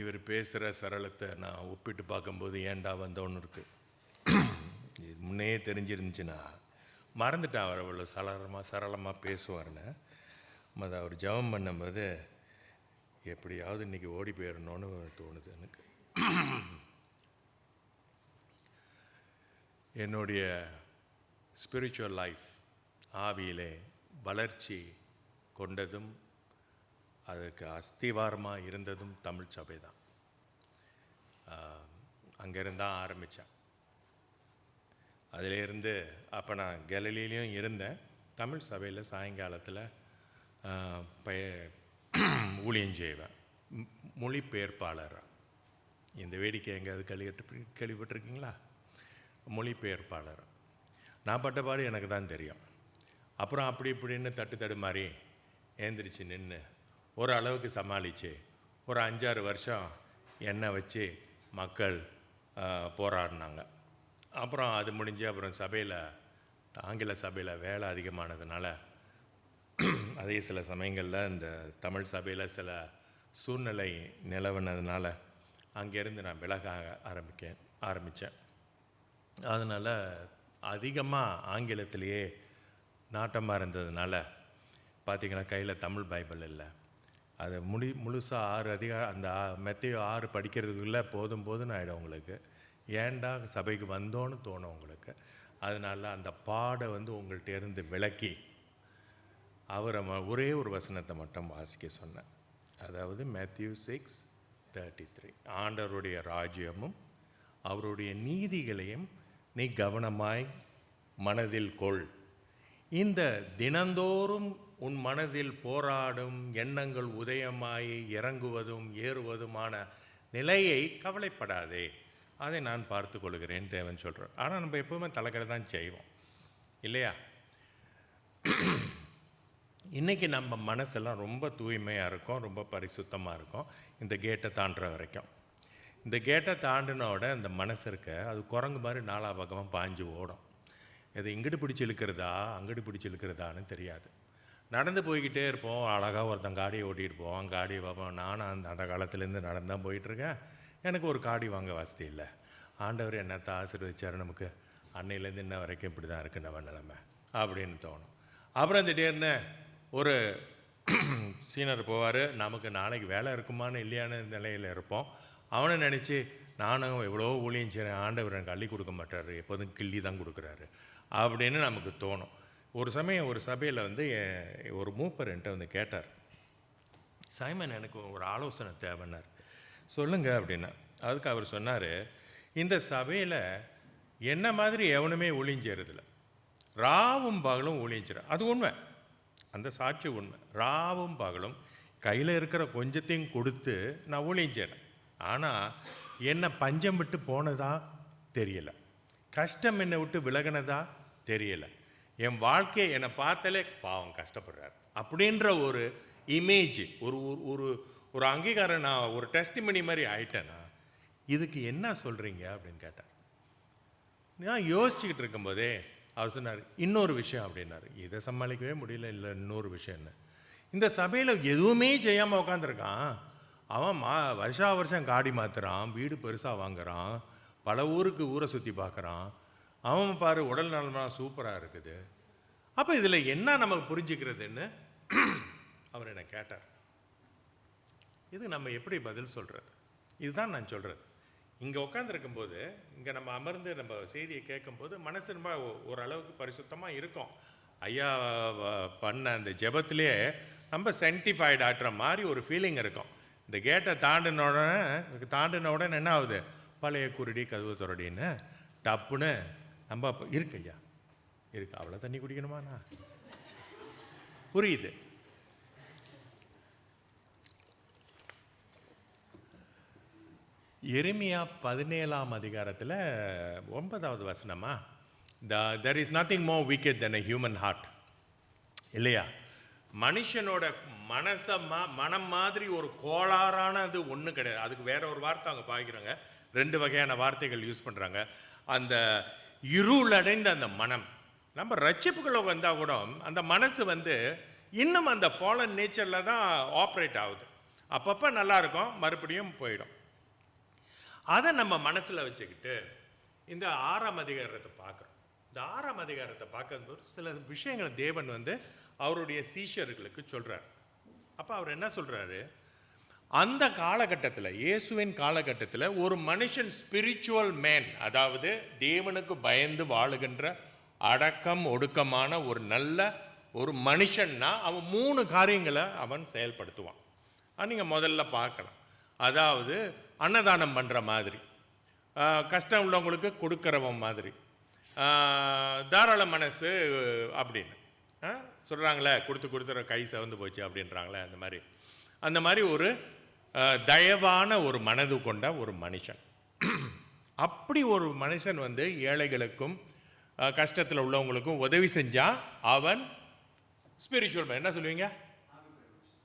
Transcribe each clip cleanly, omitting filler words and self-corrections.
இவர் பேசுகிற சரளத்தை நான் ஒப்பிட்டு பார்க்கும்போது ஏண்டா வந்தோன்னு இருக்குது. இது முன்னே தெரிஞ்சிருந்துச்சுன்னா மறந்துட்டேன் அவர் அவ்வளோ சரளமாக பேசுவார்னு. அவர் ஜெபம் பண்ணும்போது எப்படியாவது இன்றைக்கி ஓடி போயிடணும்னு தோணுது எனக்கு. என்னுடைய ஸ்பிரிச்சுவல் லைஃப் ஆவியிலே வளர்ச்சி கொண்டதும் அதுக்கு அஸ்திவாரமாக இருந்ததும் தமிழ் சபை தான். அங்கேருந்து தான் ஆரம்பித்தேன். அதிலேருந்து அப்போ நான் கேலரியிலையும் இருந்தேன். தமிழ் சபையில் சாயங்காலத்தில் ஊழியம் செய்வேன், மொழிபெயர்ப்பாளராக. இந்த வேடிக்கை எங்கேயாவது கேள்விப்பட்டிருக்கீங்களா? மொழிபெயர்ப்பாளர். நான் பட்ட பாடு எனக்கு தான் தெரியும். அப்புறம் அப்படி இப்படின்னு தட்டு மாதிரி ஏந்திரிச்சு நின்று ஒரு அளவுக்கு சமாளித்து ஒரு 5-6 வருஷம் என்னை வச்சு மக்கள் போராடினாங்க. அப்புறம் அது முடிஞ்சு அப்புறம் சபையில், ஆங்கில சபையில் வேலை அதிகமானதுனால அதே சில சமயங்களில் இந்த தமிழ் சபையில் சில சூழ்நிலை நிலவுனதுனால அங்கேருந்து நான் விலக ஆரம்பித்தேன். அதனால் அதிகமாக ஆங்கிலத்திலேயே நாட்டமாக இருந்ததுனால பார்த்திங்கன்னா கையில் தமிழ் பைபிள் இல்லை. அதை முழுசாக 6 அதிகாரம் அந்த மெத்தையோ 6 படிக்கிறதுக்குள்ளே போதும்னு ஆகிடும் உங்களுக்கு. ஏண்டா சபைக்கு வந்தோன்னு தோணும் உங்களுக்கு. அதனால் அந்த பாடை உங்கள்கிட்ட இருந்து விளக்கி அவரை ஒரே ஒரு வசனத்தை மட்டும் வாசிக்க சொன்னேன். அதாவது Matthew 6:33, ஆண்டவருடைய ராஜ்யமும் அவருடைய நீதிகளையும் நீ கவனமாய் மனதில் கொள். இந்த தினந்தோறும் உன் மனதில் போராடும் எண்ணங்கள் உதயமாய் இறங்குவதும் ஏறுவதுமான நிலையை கவலைப்படாதே, அதை நான் பார்த்து கொள்கிறேன் தேவன் சொல்கிறார். ஆனால் நம்ம எப்போவுமே தலைக்கிற தான் செய்வோம் இல்லையா? இன்றைக்கி நம்ம மனசெல்லாம் ரொம்ப தூய்மையாக இருக்கும், ரொம்ப பரிசுத்தமாக இருக்கும். இந்த கேட்டை தாண்டுற வரைக்கும். இந்த கேட்டை தாண்டினோட இந்த மனசு இருக்க அது குரங்கு மாதிரி 4 பக்கமாக பாஞ்சு ஓடும். இது இங்கிட்டு பிடிச்சி இழுக்கிறதா அங்கிட்டு பிடிச்சி இழுக்கிறதான்னு தெரியாது. நடந்து போய்கிட்டே இருப்போம். அழகாக ஒருத்தன் காடியை ஓட்டிகிட்டு போவான், காடியை பார்ப்போம். நானும் அந்த காலத்துலேருந்து நடந்து தான் போயிட்டுருக்கேன். எனக்கு ஒரு காடி வாங்க வசதி இல்லை. ஆண்டவர் என்னத்தை ஆசீர்வதிச்சார் நமக்கு. அன்னையிலேருந்து இன்ன வரைக்கும் இப்படி தான் இருக்குது நம்ம நிலைமை அப்படின்னு தோணும். அப்புறம் திடீர்னு ஒரு சீனர் போவார். நமக்கு நாளைக்கு வேலை இருக்குமான்னு இல்லையான நிலையில் இருப்போம். அவனை நினச்சி நானும் எவ்வளோ ஊழியம் செய்கிறேன், ஆண்டவர் எனக்கு அள்ளி கொடுக்க மாட்டார், எப்போதும் கிள்ளி தான் கொடுக்குறாரு அப்படின்னு நமக்கு தோணும். ஒரு சமயம் ஒரு சபையில் ஒரு மூப்பர் என்கிட்ட கேட்டார், சைமன் எனக்கு ஒரு ஆலோசனை தேவைன்னார். சொல்லுங்க அப்படின்னா. அதுக்கு அவர் சொன்னார், இந்த சபையில் என்ன மாதிரி எவனுமே ஊழியம் செய்கிறதில்ல, ராவும் பகலும் ஊழியம் செய்கிறேன். அது உண்மை, அந்த சாட்சி உண்மை. ராவும் பகலும் கையில் இருக்கிற கொஞ்சத்தையும் கொடுத்து நான் ஊழியம் செய்கிறேன். ஆனால் என்னை பஞ்சம் விட்டு போனதா தெரியலை, கஷ்டம் என்னை விட்டு விலகினதா தெரியலை. என் வாழ்க்கையை என்னை பார்த்தாலே பாவம் கஷ்டப்படுறார் அப்படின்ற ஒரு இமேஜ், ஒரு ஒரு ஒரு அங்கீகாரம், நான் ஒரு டெஸ்டிமனி மாதிரி ஆயிட்டேன்னா இதுக்கு என்ன சொல்கிறீங்க அப்படின்னு கேட்டார். நான் யோசிச்சுக்கிட்டு இருக்கும்போதே அவர் சொன்னார், இன்னொரு விஷயம் அப்படின்னாரு. இதை சமாளிக்கவே முடியல. இல்லை இன்னொரு விஷயம்னு, இந்த சபையில் எதுவுமே செய்யாமல் உட்காந்துருக்கான். அவன் வருஷம் காடி மாற்றுறான், வீடு பெருசாக வாங்குகிறான், பல ஊரை சுற்றி பார்க்குறான். அவன் பாரு உடல் நலமாக சூப்பராக இருக்குது. அப்போ இதில் என்ன நமக்கு புரிஞ்சுக்கிறதுன்னு அவர் என்னை கேட்டார். இது நம்ம எப்படி பதில் சொல்கிறது? இதுதான் நான் சொல்கிறது. இங்கே உட்காந்துருக்கும்போது, இங்கே நம்ம அமர்ந்து நம்ம செய்தியை கேட்கும்போது மனசு ரொம்ப ஓரளவுக்கு பரிசுத்தமாக இருக்கும். ஐயா பண்ண அந்த ஜெபத்திலே நம்ம சென்டிஃபைட் ஆட்டுற மாதிரி ஒரு ஃபீலிங் இருக்கும். இந்த கேட்டை தாண்டின உடனே என்ன ஆகுது, பழைய குருடி கதவு துறடின்னு டப்புன்னு நம்ம இருக்கு ஐயா இருக்கு, அவ்வளோ தண்ணி குடிக்கணுமாண்ணா, புரியுது. எரேமியா 17ஆம் அதிகாரத்தில் 9வது வசனமா, there is nothing more wicked than a human heart, இல்லையா? மனுஷனோட மனம் மாதிரி ஒரு கோளாறானது ஒன்று கிடையாது. அதுக்கு வேற ஒரு வார்த்தை அவங்க பாய்க்கிறாங்க, 2 வகையான வார்த்தைகள் யூஸ் பண்ணுறாங்க. அந்த இருளடைந்த அந்த மனம், நம்ம ரட்சிப்புகளை வந்தால் கூட அந்த மனசு இன்னும் அந்த ஃபாலன் நேச்சரில் தான் ஆப்ரேட் ஆகுது. அப்பப்போ நல்லா இருக்கும், மறுபடியும் போயிடும். அதை நம்ம மனசில் வச்சுக்கிட்டு இந்த 6ஆம் அதிகாரத்தை பார்க்குறோம். இந்த 6ஆம் அதிகாரத்தை பார்க்கும்போது சில விஷயங்களை தேவன் அவருடைய சீஷர்களுக்கு சொல்கிறார். அப்போ அவர் என்ன சொல்கிறாரு, அந்த காலகட்டத்தில், இயேசுவின் காலகட்டத்தில் ஒரு மனுஷன் ஸ்பிரிச்சுவல் மேன், அதாவது தேவனுக்கு பயந்து வாழுகின்ற அடக்கம் ஒடுக்கமான ஒரு நல்ல ஒரு மனுஷன்னா அவன் 3 காரியங்களை அவன் செயல்படுத்துவான். நீங்கள் முதல்ல பார்க்கலாம். அதாவது அன்னதானம் பண்ணுற மாதிரி, கஷ்டம் உள்ளவங்களுக்கு கொடுக்குறவன் மாதிரி, தாராள மனசு அப்படின்னு சொல்கிறாங்களே, கொடுத்துற கை சவந்து போச்சு அப்படின்றாங்களே, அந்த மாதிரி ஒரு தயவான ஒரு மனது கொண்ட ஒரு மனுஷன். அப்படி ஒரு மனுஷன் ஏழைகளுக்கும் கஷ்டத்தில் உள்ளவங்களுக்கும் உதவி செஞ்சால் அவன் ஸ்பிரிச்சுவல், என்ன சொல்லுவீங்க,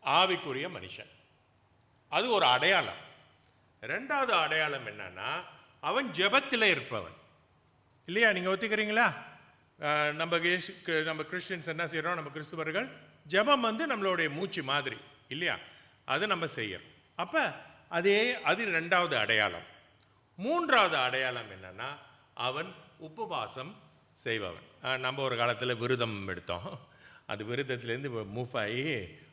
ஆவிக்குரிய மனுஷன். அது ஒரு அடையாளம். 2வது அடையாளம் என்னன்னா, அவன் ஜெபத்தில் இருப்பவன். இல்லையா? நீங்கள் ஒத்துக்கிறீங்களா? நம்ம கிறிஸ்டியன்ஸ் என்ன செய்கிறோம், நம்ம கிறிஸ்துவர்கள் ஜெபம் நம்மளுடைய மூச்சு மாதிரி இல்லையா? அதை நம்ம செய்யறோம். அப்போ அது 2வது அடையாளம். 3வது அடையாளம் என்னன்னா, அவன் உபவாசம் செய்பவன். நம்ம ஒரு காலத்தில் விரதம் எடுத்தோம். அது விரதத்துலேருந்து மூவ் ஆகி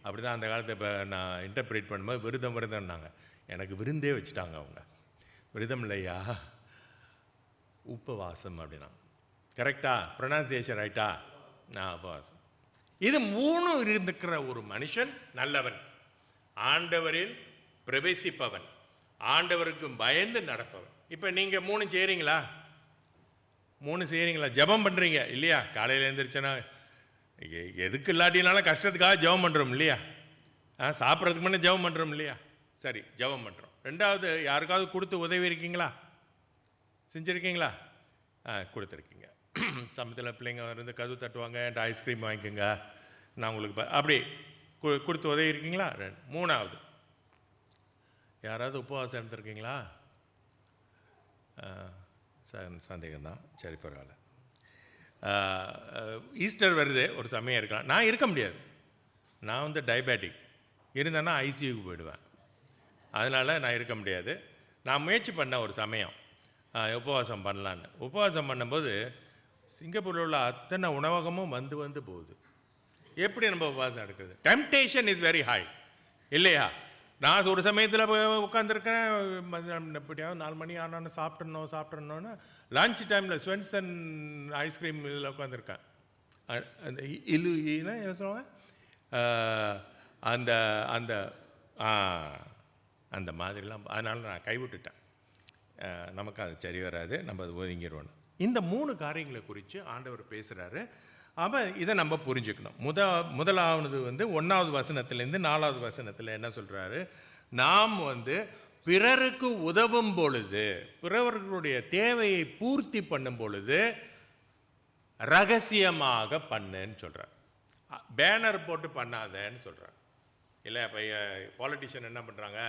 அப்படி தான் அந்த காலத்தை இப்போ நான் இன்டர்பிரேட் பண்ணும்போது விரதம்னாங்க. எனக்கு விருந்தே வச்சுட்டாங்க அவங்க. விரதம் இல்லையா, உபவாசம் அப்படின்னா. கரெக்டா? ப்ரொனன்சியேஷன் ரைட்டா? உபவாசம். இது 3 இருந்துக்கிற ஒரு மனுஷன் நல்லவன், ஆண்டவரில் பிரவேசிப்பவன், ஆண்டவருக்கு பயந்து நடப்பவன். இப்போ நீங்கள் 3 செய்கிறீங்களா? 3 செய்கிறீங்களா? ஜெபம் பண்ணுறீங்க இல்லையா? காலையில் எழுந்திரிச்சேன்னா எதுக்கு இல்லாட்டினாலும் கஷ்டத்துக்காக ஜெபம் பண்ணுறோம் இல்லையா? சாப்பிட்றதுக்கு முன்னே ஜெபம் பண்ணுறோம் இல்லையா? சரி, ஜெபம் பண்ணுறோம். 2வது, யாருக்காவது கொடுத்து உதவி இருக்கீங்களா? செஞ்சுருக்கீங்களா? கொடுத்துருக்கீங்க. சமயத்தில் பிள்ளைங்க கதவு தட்டுவாங்க, என்கிட்ட ஐஸ்கிரீம் வாங்கிக்கோங்க, நான் உங்களுக்கு அப்படி கொடுத்து உதவி இருக்கீங்களா? 3வது, யாராவது உபவாசம் எடுத்துருக்கீங்களா? சந்தேகம்தான். சரி, பரவாயில்ல. ஈஸ்டர் வருது, ஒரு சமயம் இருக்கலாம். நான் இருக்க முடியாது, நான் டயபெட்டிக், இருந்தேன்னா ஐசியூக்கு போயிடுவேன். அதனால் நான் இருக்க முடியாது. நான் முயற்சி பண்ண ஒரு சமயம் உபவாசம் பண்ணலான்னு. உபவாசம் பண்ணும்போது சிங்கப்பூரில் உள்ள அத்தனை உணவகமும் வந்து போகுது. எப்படி நம்ம உபவாசம் எடுக்கிறது? டெம்டேஷன் இஸ் வெரி ஹை இல்லையா? நான் ஒரு சமயத்தில் உட்காந்துருக்கேன், எப்படியாவது 4 மணி ஆனான்னு சாப்பிட்றணுன்னு லன்ச் டைமில் ஸ்வென்சன் ஐஸ்கிரீம் இதில் உட்காந்துருக்கேன். அந்த என்ன சொல்லுவாங்க, அந்த அந்த அந்த மாதிரிலாம். அதனால் நான் கைவிட்டுட்டேன். நமக்கு அது சரி வராது, நம்ம அது ஒதுங்கிடுவோம். இந்த 3 காரியங்களை குறித்து ஆண்டவர் பேசுகிறாரு. அப்போ இதை நம்ம புரிஞ்சுக்கணும். முதலாவது 1வது வசனத்துலேருந்து 4வது வசனத்தில் என்ன சொல்கிறாரு, நாம் பிறருக்கு உதவும் பொழுது, பிறர்களுடைய தேவையை பூர்த்தி பண்ணும் பொழுது ரகசியமாக பண்ணுன்னு சொல்கிறார். பேனர் போட்டு பண்ணாதேன்னு சொல்கிறார். இல்லை, இப்போ பாலிட்டிஷியன் என்ன பண்ணுறாங்க,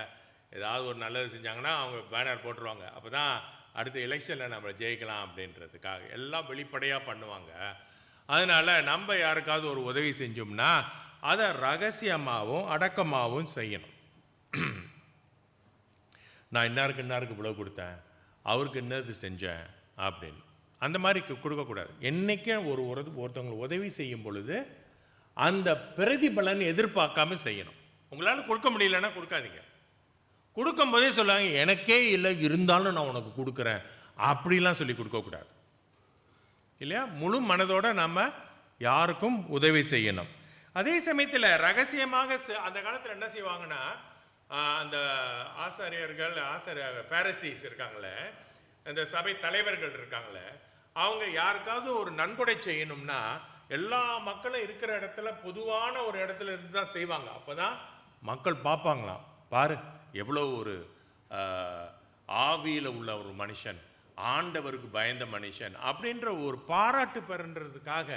ஏதாவது ஒரு நல்லது செஞ்சாங்கன்னா அவங்க பேனர் போட்டுருவாங்க. அப்போ தான் அடுத்த எலெக்ஷனில் நம்ம ஜெயிக்கலாம் அப்படின்றதுக்காக எல்லாம் வெளிப்படையாக பண்ணுவாங்க. அதனால் நம்ம யாருக்காவது ஒரு உதவி செஞ்சோம்னா அதை ரகசியமாகவும் அடக்கமாகவும் செய்யணும். நான் இன்னாருக்கு இவ்வளோ கொடுத்தேன், அவருக்கு இன்னது செஞ்சேன் அப்படின்னு அந்த மாதிரி கொடுக்கக்கூடாது. என்றைக்கே ஒருத்தவங்களை உதவி செய்யும் பொழுது அந்த பிரதிபலன் எதிர்பார்க்காம செய்யணும். உங்களால் கொடுக்க முடியலன்னா கொடுக்காதீங்க. கொடுக்கும்போதே சொல்லாங்க, எனக்கே இல்லை இருந்தாலும் நான் உனக்கு கொடுக்குறேன் அப்படிலாம் சொல்லி கொடுக்கக்கூடாது இல்லையா? முழு மனதோடு நம்ம யாருக்கும் உதவி செய்யணும். அதே சமயத்தில் ரகசியமாக அந்த காலத்தில் என்ன செய்வாங்கன்னா, அந்த பாரிசீஸ் இருக்காங்களே, அந்த சபை தலைவர்கள் இருக்காங்களே, அவங்க யாருக்காவது ஒரு நன்கொடை செய்யணும்னா எல்லா மக்களும் இருக்கிற இடத்துல பொதுவான ஒரு இடத்துல இருந்து தான் செய்வாங்க. அப்போ தான் மக்கள் பார்ப்பாங்களாம், பாரு எவ்வளோ ஒரு ஆவியில் உள்ள ஒரு மனுஷன், ஆண்டவருக்கு பயந்த மனுஷன் அப்படின்ற ஒரு பாராட்டு பெறுன்றதுக்காக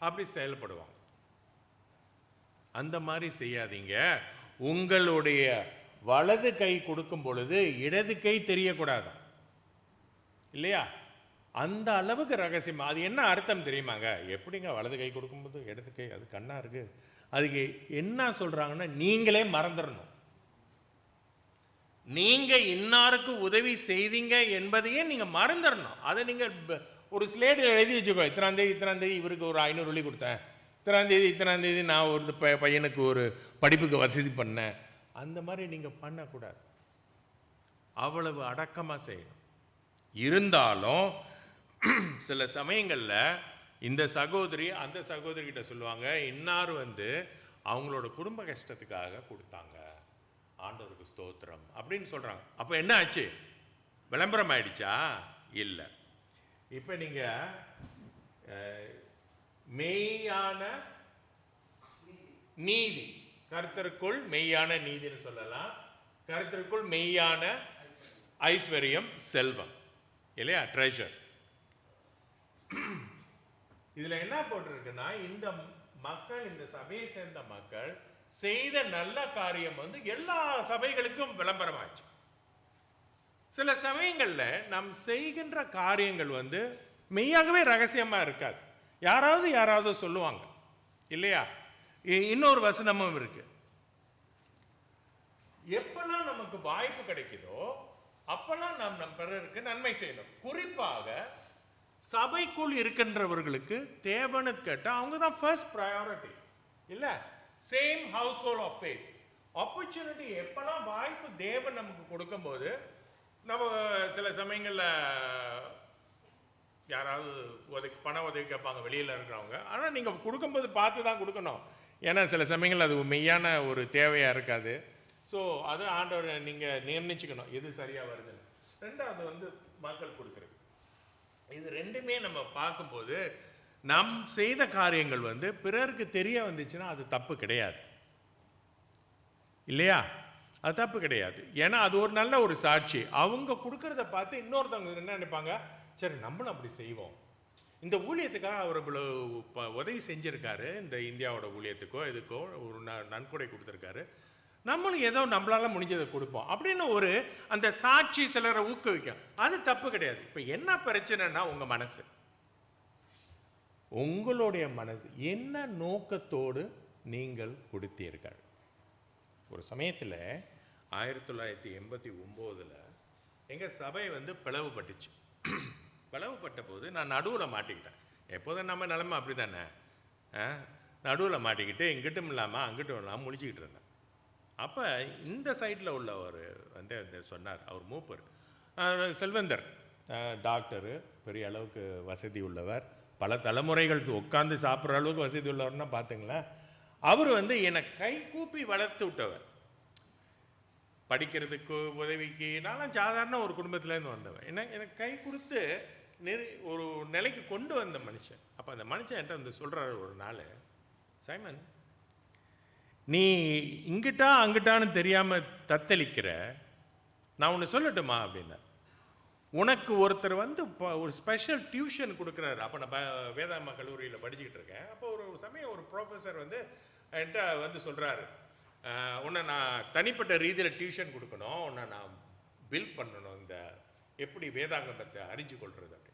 அப்படி செயல்படுவாங்க. அந்த மாதிரி செய்யாதீங்க. உங்களுடைய வலது கை கொடுக்கும் பொழுது இடது கை தெரியக்கூடாது இல்லையா? அந்த அளவுக்கு ரகசியம். அது என்ன அர்த்தம் தெரியுமாங்க? எப்படிங்க வலது கை கொடுக்கும்போது இடது கை அது கண்ணா இருக்கு, அதுக்கு என்ன சொல்றாங்கன்னா, நீங்களே மறந்துடணும். நீங்க இன்னாருக்கு உதவி செய்தீங்க என்பதையே நீங்க மறந்துடணும். அதை நீங்க ஒரு ஸ்லேடில் எழுதி வச்சுக்கோ, இத்தனாம் தேதி இவருக்கு ஒரு 500 வெள்ளி கொடுத்தேன், இத்தனாம் தேதி நான் ஒரு பையனுக்கு ஒரு படிப்புக்கு வசதி பண்ணேன். அந்த மாதிரி நீங்க பண்ணக்கூடாது. அவ்வளவு அடக்கமா செய்யணும். இருந்தாலும் சில சமயங்கள்ல இந்த சகோதரி அந்த சகோதரி கிட்ட சொல்லுவாங்க, இன்னார் அவங்களோட குடும்ப கஷ்டத்துக்காக கொடுத்தாங்க, ஆண்டவருக்கு ஸ்தோத்திரம் அப்படின்னு சொல்றாங்க. அப்ப என்ன ஆச்சு? விளம்பரம் ஆயிடுச்சா? இல்லை. இப்ப நீங்க மெய்யான நீதி, கர்த்தருக்குள் மெய்யான நீதின்னு சொல்லலாம். கர்த்தருக்குள் மெய்யான ஐஸ்வர்யம், செல்வம் இல்லையா, ட்ரெஷர். இதுல என்ன போட்டிருக்குன்னா, இந்த மக்கள், இந்த சபையை சேர்ந்த மக்கள் செய்த நல்ல காரியம் எல்லா சபைகளுக்கும் விளம்பரமாச்சு. சில சமயங்கள்ல நாம் செய்கின்ற காரியங்கள் மெய்யாகவே ரகசியமா இருக்காது. யாராவது சொல்லுவாங்க இல்லையா? இன்னொரு வசனமும் இருக்கு, எப்பெல்லாம் நமக்கு வாய்ப்பு கிடைக்குதோ அப்பெல்லாம் நாம் நம் பிறருக்கு நன்மை செய்யணும். குறிப்பாக சபைக்குள் இருக்கின்றவர்களுக்கு தேவனு கேட்டா அவங்க தான் ஃபர்ஸ்ட் ப்ரையாரிட்டி இல்ல? Same household of faith. Opportunity எப்பெல்லாம் வாய்ப்பு தேவன் நமக்கு கொடுக்கும்போது, நம்ம சில சமயங்களில் யாராவது பண உதவி கேட்பாங்க வெளியில் இருக்கிறவங்க. ஆனால் நீங்கள் கொடுக்கும்போது பார்த்து தான் கொடுக்கணும். ஏன்னா சில சமயங்கள் அது மெய்யான ஒரு தேவையாக இருக்காது. ஸோ அது ஆண்டவரை நீங்கள் நிர்ணயிச்சுக்கணும் எது சரியாக வருதுன்னு. ரெண்டாவது மக்கள் கொடுக்குறது. இது ரெண்டுமே நம்ம பார்க்கும்போது நம் செய்த காரியங்கள் பிறருக்கு தெரிய வந்துச்சுன்னா அது தப்பு கிடையாது இல்லையா? அது தப்பு கிடையாது. ஏன்னா அது ஒரு நல்ல ஒரு சாட்சி. அவங்க கொடுக்கறத பார்த்து இன்னொருத்தவங்க என்ன நினைப்பாங்க, சரி நம்மளும் அப்படி செய்வோம். இந்த ஊழியத்துக்காக அவர் உதவி செஞ்சிருக்காரு, இந்த இந்தியாவோட ஊழியத்துக்கோ இதுக்கோ ஒரு நன்கொடை கொடுத்துருக்காரு, நம்மளும் ஏதோ நம்மளால முடிஞ்சதை கொடுப்போம் அப்படின்னு ஒரு அந்த சாட்சி சிலரை ஊக்குவிக்கும். அது தப்பு கிடையாது. இப்போ என்ன பிரச்சனைனா உங்க மனசு, உங்களுடைய மனசு என்ன நோக்கத்தோடு நீங்கள் கொடுத்தீர்கள். ஒரு சமயத்தில் 1989 எங்கள் சபை பிளவுபட்டுச்சு. பிளவுபட்ட போது நான் நடுவில் மாட்டிக்கிட்டேன். எப்போதும் நம்ம நிலைமை அப்படி தானே, நடுவில் மாட்டிக்கிட்டு இங்கிட்டும் இல்லாமல் அங்கிட்டும் இல்லாமல் முழிச்சிக்கிட்டு இருந்தேன். அப்போ இந்த சைடில் உள்ளவர் சொன்னார், அவர் மூப்பர் செல்வந்தர், டாக்டரு, பெரிய அளவுக்கு வசதி உள்ளவர், பல தலைமுறைகள் உட்காந்து சாப்பிட்ற அளவுக்கு வசதி உள்ளவர்னா பார்த்துங்களேன். அவர் என்னை கை கூப்பி வளர்த்து விட்டவர். படிக்கிறதுக்கு உதவிக்கு நான் சாதாரண ஒரு குடும்பத்துலேருந்து வந்தவன். எனக்கு கை கொடுத்து ஒரு நிலைக்கு கொண்டு வந்த மனுஷன். அப்போ அந்த மனுஷன் என்கிட்ட சொல்கிறாரு ஒரு நாள், சைமன் நீ இங்கிட்டா அங்கிட்டான்னு தெரியாமல் தத்தளிக்கிற, நான் ஒன்று சொல்லட்டுமா அப்படின்னா, உனக்கு ஒருத்தர் ஒரு ஸ்பெஷல் டியூஷன் கொடுக்குறாரு. அப்போ நான் வேதாமா கல்லூரியில் படிச்சுக்கிட்டு இருக்கேன். அப்போ ஒரு சமயம் ஒரு ப்ரொஃபஸர் என்கிட்ட சொல்கிறாரு, உன்னை நான் தனிப்பட்ட ரீதியில் டியூஷன் கொடுக்கணும், உன்னை நான் பில்ட் பண்ணணும், இந்த எப்படி வேதாங்கமத்தை அறிஞ்சு கொள்வது அப்படி.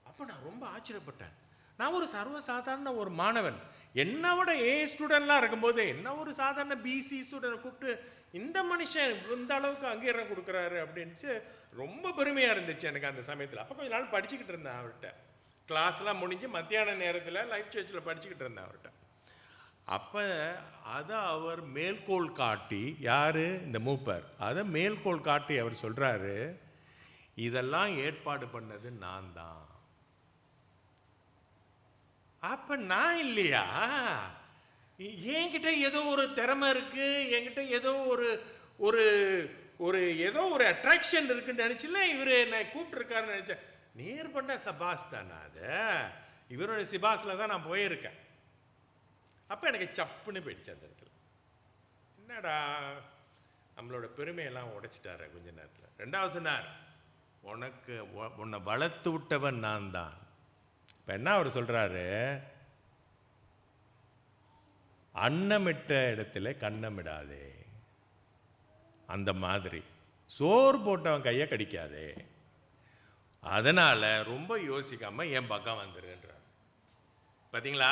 அப்போ நான் ரொம்ப ஆச்சரியப்பட்டேன். நான் ஒரு சர்வசாதாரண ஒரு மாணவன், என்னை விட ஸ்டூடெண்ட்லாம் இருக்கும்போது என்ன ஒரு சாதாரண பிசி ஸ்டூடெண்ட் கூப்பிட்டு இந்த மனுஷன் இந்த அளவுக்கு அங்கீகாரம் கொடுக்குறாரு அப்படின்ட்டு ரொம்ப பெருமையாக இருந்துச்சு எனக்கு அந்த சமயத்தில். அப்போ கொஞ்ச நாள் படிச்சுக்கிட்டு இருந்தேன் அவர்கிட்ட. கிளாஸ்லாம் முடிஞ்சு மத்தியான நேரத்தில் லைஃப் சர்ச்சில் படிச்சுக்கிட்டு இருந்தேன் அவர்கிட்ட. அப்போ அதை அவர் மேல்கோள் காட்டி, யார் இந்த மூப்பர், அதை மேல்கோள் காட்டி அவர் சொல்கிறாரு, இதெல்லாம் ஏற்பாடு பண்ணது நான் தான். அப்ப நான் இல்லையா? என்கிட்ட ஏதோ ஒரு திறமை இருக்கு, என்கிட்ட ஏதோ ஒரு ஒரு ஒரு ஏதோ ஒரு அட்ராக்ஷன் இருக்குன்னு நினைச்சுல இவர் என்னை கூப்பிட்டுருக்காருன்னு நினைச்சேன். நேர் பண்ண சபாஸ் தானே அது, இவரோட சிபாஸில் தான் நான் போயிருக்கேன். அப்போ எனக்கு சப்புன்னு போயிடுச்சு அந்த இடத்துல. என்னடா நம்மளோட பெருமையெல்லாம் உடைச்சிட்டாரு கொஞ்ச நேரத்தில். ரெண்டாவது சொன்னார், உன்னை வளர்த்து விட்டவன் நான் தான். இப்போ என்ன அவர் சொல்கிறாரு, அன்னமிட்ட இடத்துல கண்ணமிடாதே. அந்த மாதிரி சோறு போட்டவன் கையை கடிக்காதே. அதனால் ரொம்ப யோசிக்காமல் என் பக்கம் வந்துருன்றார். பார்த்தீங்களா?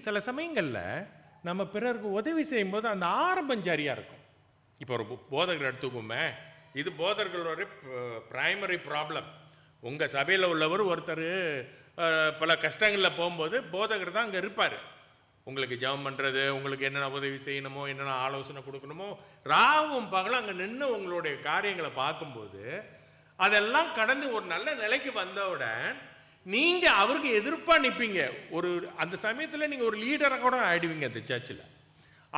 சில சமயங்களில் நம்ம பிறருக்கு உதவி செய்யும்போது அந்த ஆரம்பம் சரியாக இருக்கும். இப்போ ஒரு போதகர் எடுத்துக்குமே, இது போதகர்களோட பிரைமரி ப்ராப்ளம். உங்கள் சபையில் உள்ளவர் ஒருத்தர் பல கஷ்டங்களில் போகும்போது போதகர் தான் அங்கே இருப்பார். உங்களுக்கு ஜெபம் பண்ணுறது, உங்களுக்கு என்னென்ன உதவி செய்யணுமோ, என்னென்ன ஆலோசனை கொடுக்கணுமோ, ராவும் பகலும் அங்கே நின்று உங்களுடைய காரியங்களை பார்க்கும்போது அதெல்லாம் கடந்து ஒரு நல்ல நிலைக்கு வந்தவுடன் நீங்கள் அவருக்கு எதிர்ப்பாக நிற்பீங்க. ஒரு அந்த சமயத்தில் நீங்கள் ஒரு லீடராக கூட ஆயிடுவீங்க அந்த சர்ச்சில்.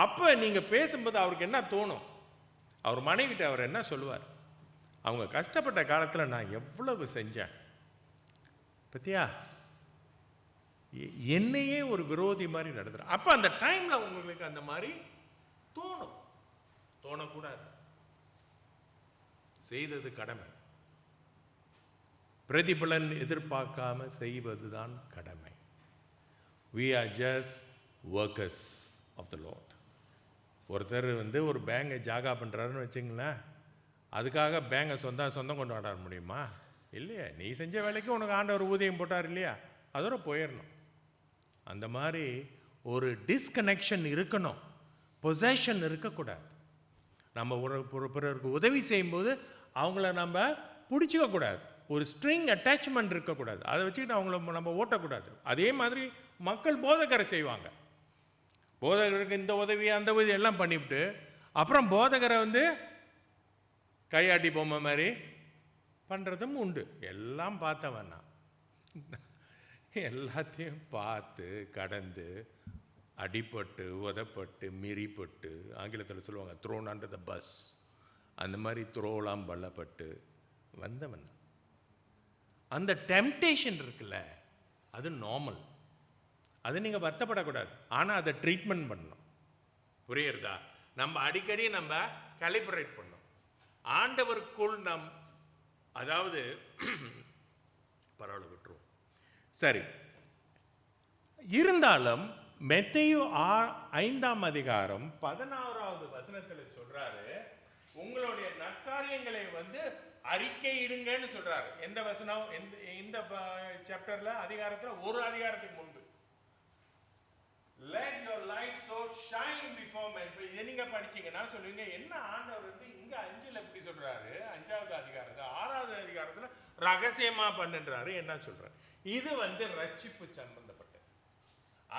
அப்போ நீங்கள் பேசும்போது அவருக்கு என்ன தோணும்? அவர் மனைவிட்ட அவர் என்ன சொல்லுவார்? அவங்க கஷ்டப்பட்ட காலத்தில் நான் எவ்வளவு செஞ்சேன் பத்தியா, என்னையே ஒரு விரோதி மாதிரி நடத்துகிறேன். அப்போ அந்த டைமில் உங்களுக்கு அந்த மாதிரி தோணக்கூடாது. செய்தது கடமை, பிரதிபலன் எதிர்பார்க்காம செய்வது தான் கடமை. We are just workers of the Lord. ஒருத்தர் ஒரு பேங்கை ஜாகா பண்ணுறாருன்னு வச்சுங்களேன், அதுக்காக பேங்கை சொந்தம் கொண்டாட முடியுமா? இல்லையா? நீ செஞ்ச வேலைக்கு உனக்கு ஆண்டவர் ஊதியம் போட்டார் இல்லையா, அதோட போயிடணும். அந்த மாதிரி ஒரு டிஸ்கனெக்ஷன் இருக்கணும், பொசஷன் இருக்கக்கூடாது. நம்ம ஒரு பிறருக்கு உதவி செய்யும்போது அவங்கள நம்ம பிடிச்சிக்கக்கூடாது, ஒரு ஸ்ட்ரிங் அட்டாச்மெண்ட் இருக்கக்கூடாது, அதை வச்சுக்கிட்டு அவங்கள நம்ம ஓட்டக்கூடாது. அதே மாதிரி மக்கள் போதகரை செய்வாங்க. போதகருக்கு இந்த உதவி அந்த உதவி எல்லாம் பண்ணிவிட்டு அப்புறம் போதகரை கையாட்டி பொம்மை மாதிரி பண்ணுறதும் உண்டு. எல்லாம் பார்த்தவன் நான், எல்லாத்தையும் பார்த்து கடந்து அடிப்பட்டு உதப்பட்டு மிரிப்பட்டு, ஆங்கிலத்தில் சொல்லுவாங்க த்ரோன் அண்டர் த பஸ், அந்த மாதிரி த்ரோலாம் பல்லப்பட்டு வந்தவன். அந்த டெம்டேஷன் இருக்குல்ல, அது நார்மல், அது நீங்கள் வருத்தப்படக்கூடாது. ஆனால் அதை ட்ரீட்மெண்ட் பண்ணணும். புரியுறதா? நம்ம அடிக்கடி நம்ம கலிபரேட் பண்ணணும் ஆண்டவருக்குள். அதாவது பரவாயில்ல விட்டுருவோம். சரி, இருந்தாலும் மத்தேயு 5ஆம் அதிகாரம் 16வது வசனத்தில் சொல்றாரு, உங்களுடைய நற்காரியங்களை அறிக்கையிடுங்கன்னு சொல்றாரு. எந்த வசனம்? இந்த சாப்டர்ல, அதிகாரத்தில் ஒரு அதிகாரத்துக்கு முன்பு. Let your light so shine before men. இதை நீங்க படிச்சீங்கன்னா சொல்லுவீங்க, என்ன ஆண்டவர் இங்க 5ல் எப்படி சொல்றாரு, 5வது அதிகாரத்தில் 6வது அதிகாரத்தில் ரகசியமா பண்ணுன்றாரு, என்ன சொல்றாரு? இது ரட்சிப்பு சம்பந்தப்பட்டது.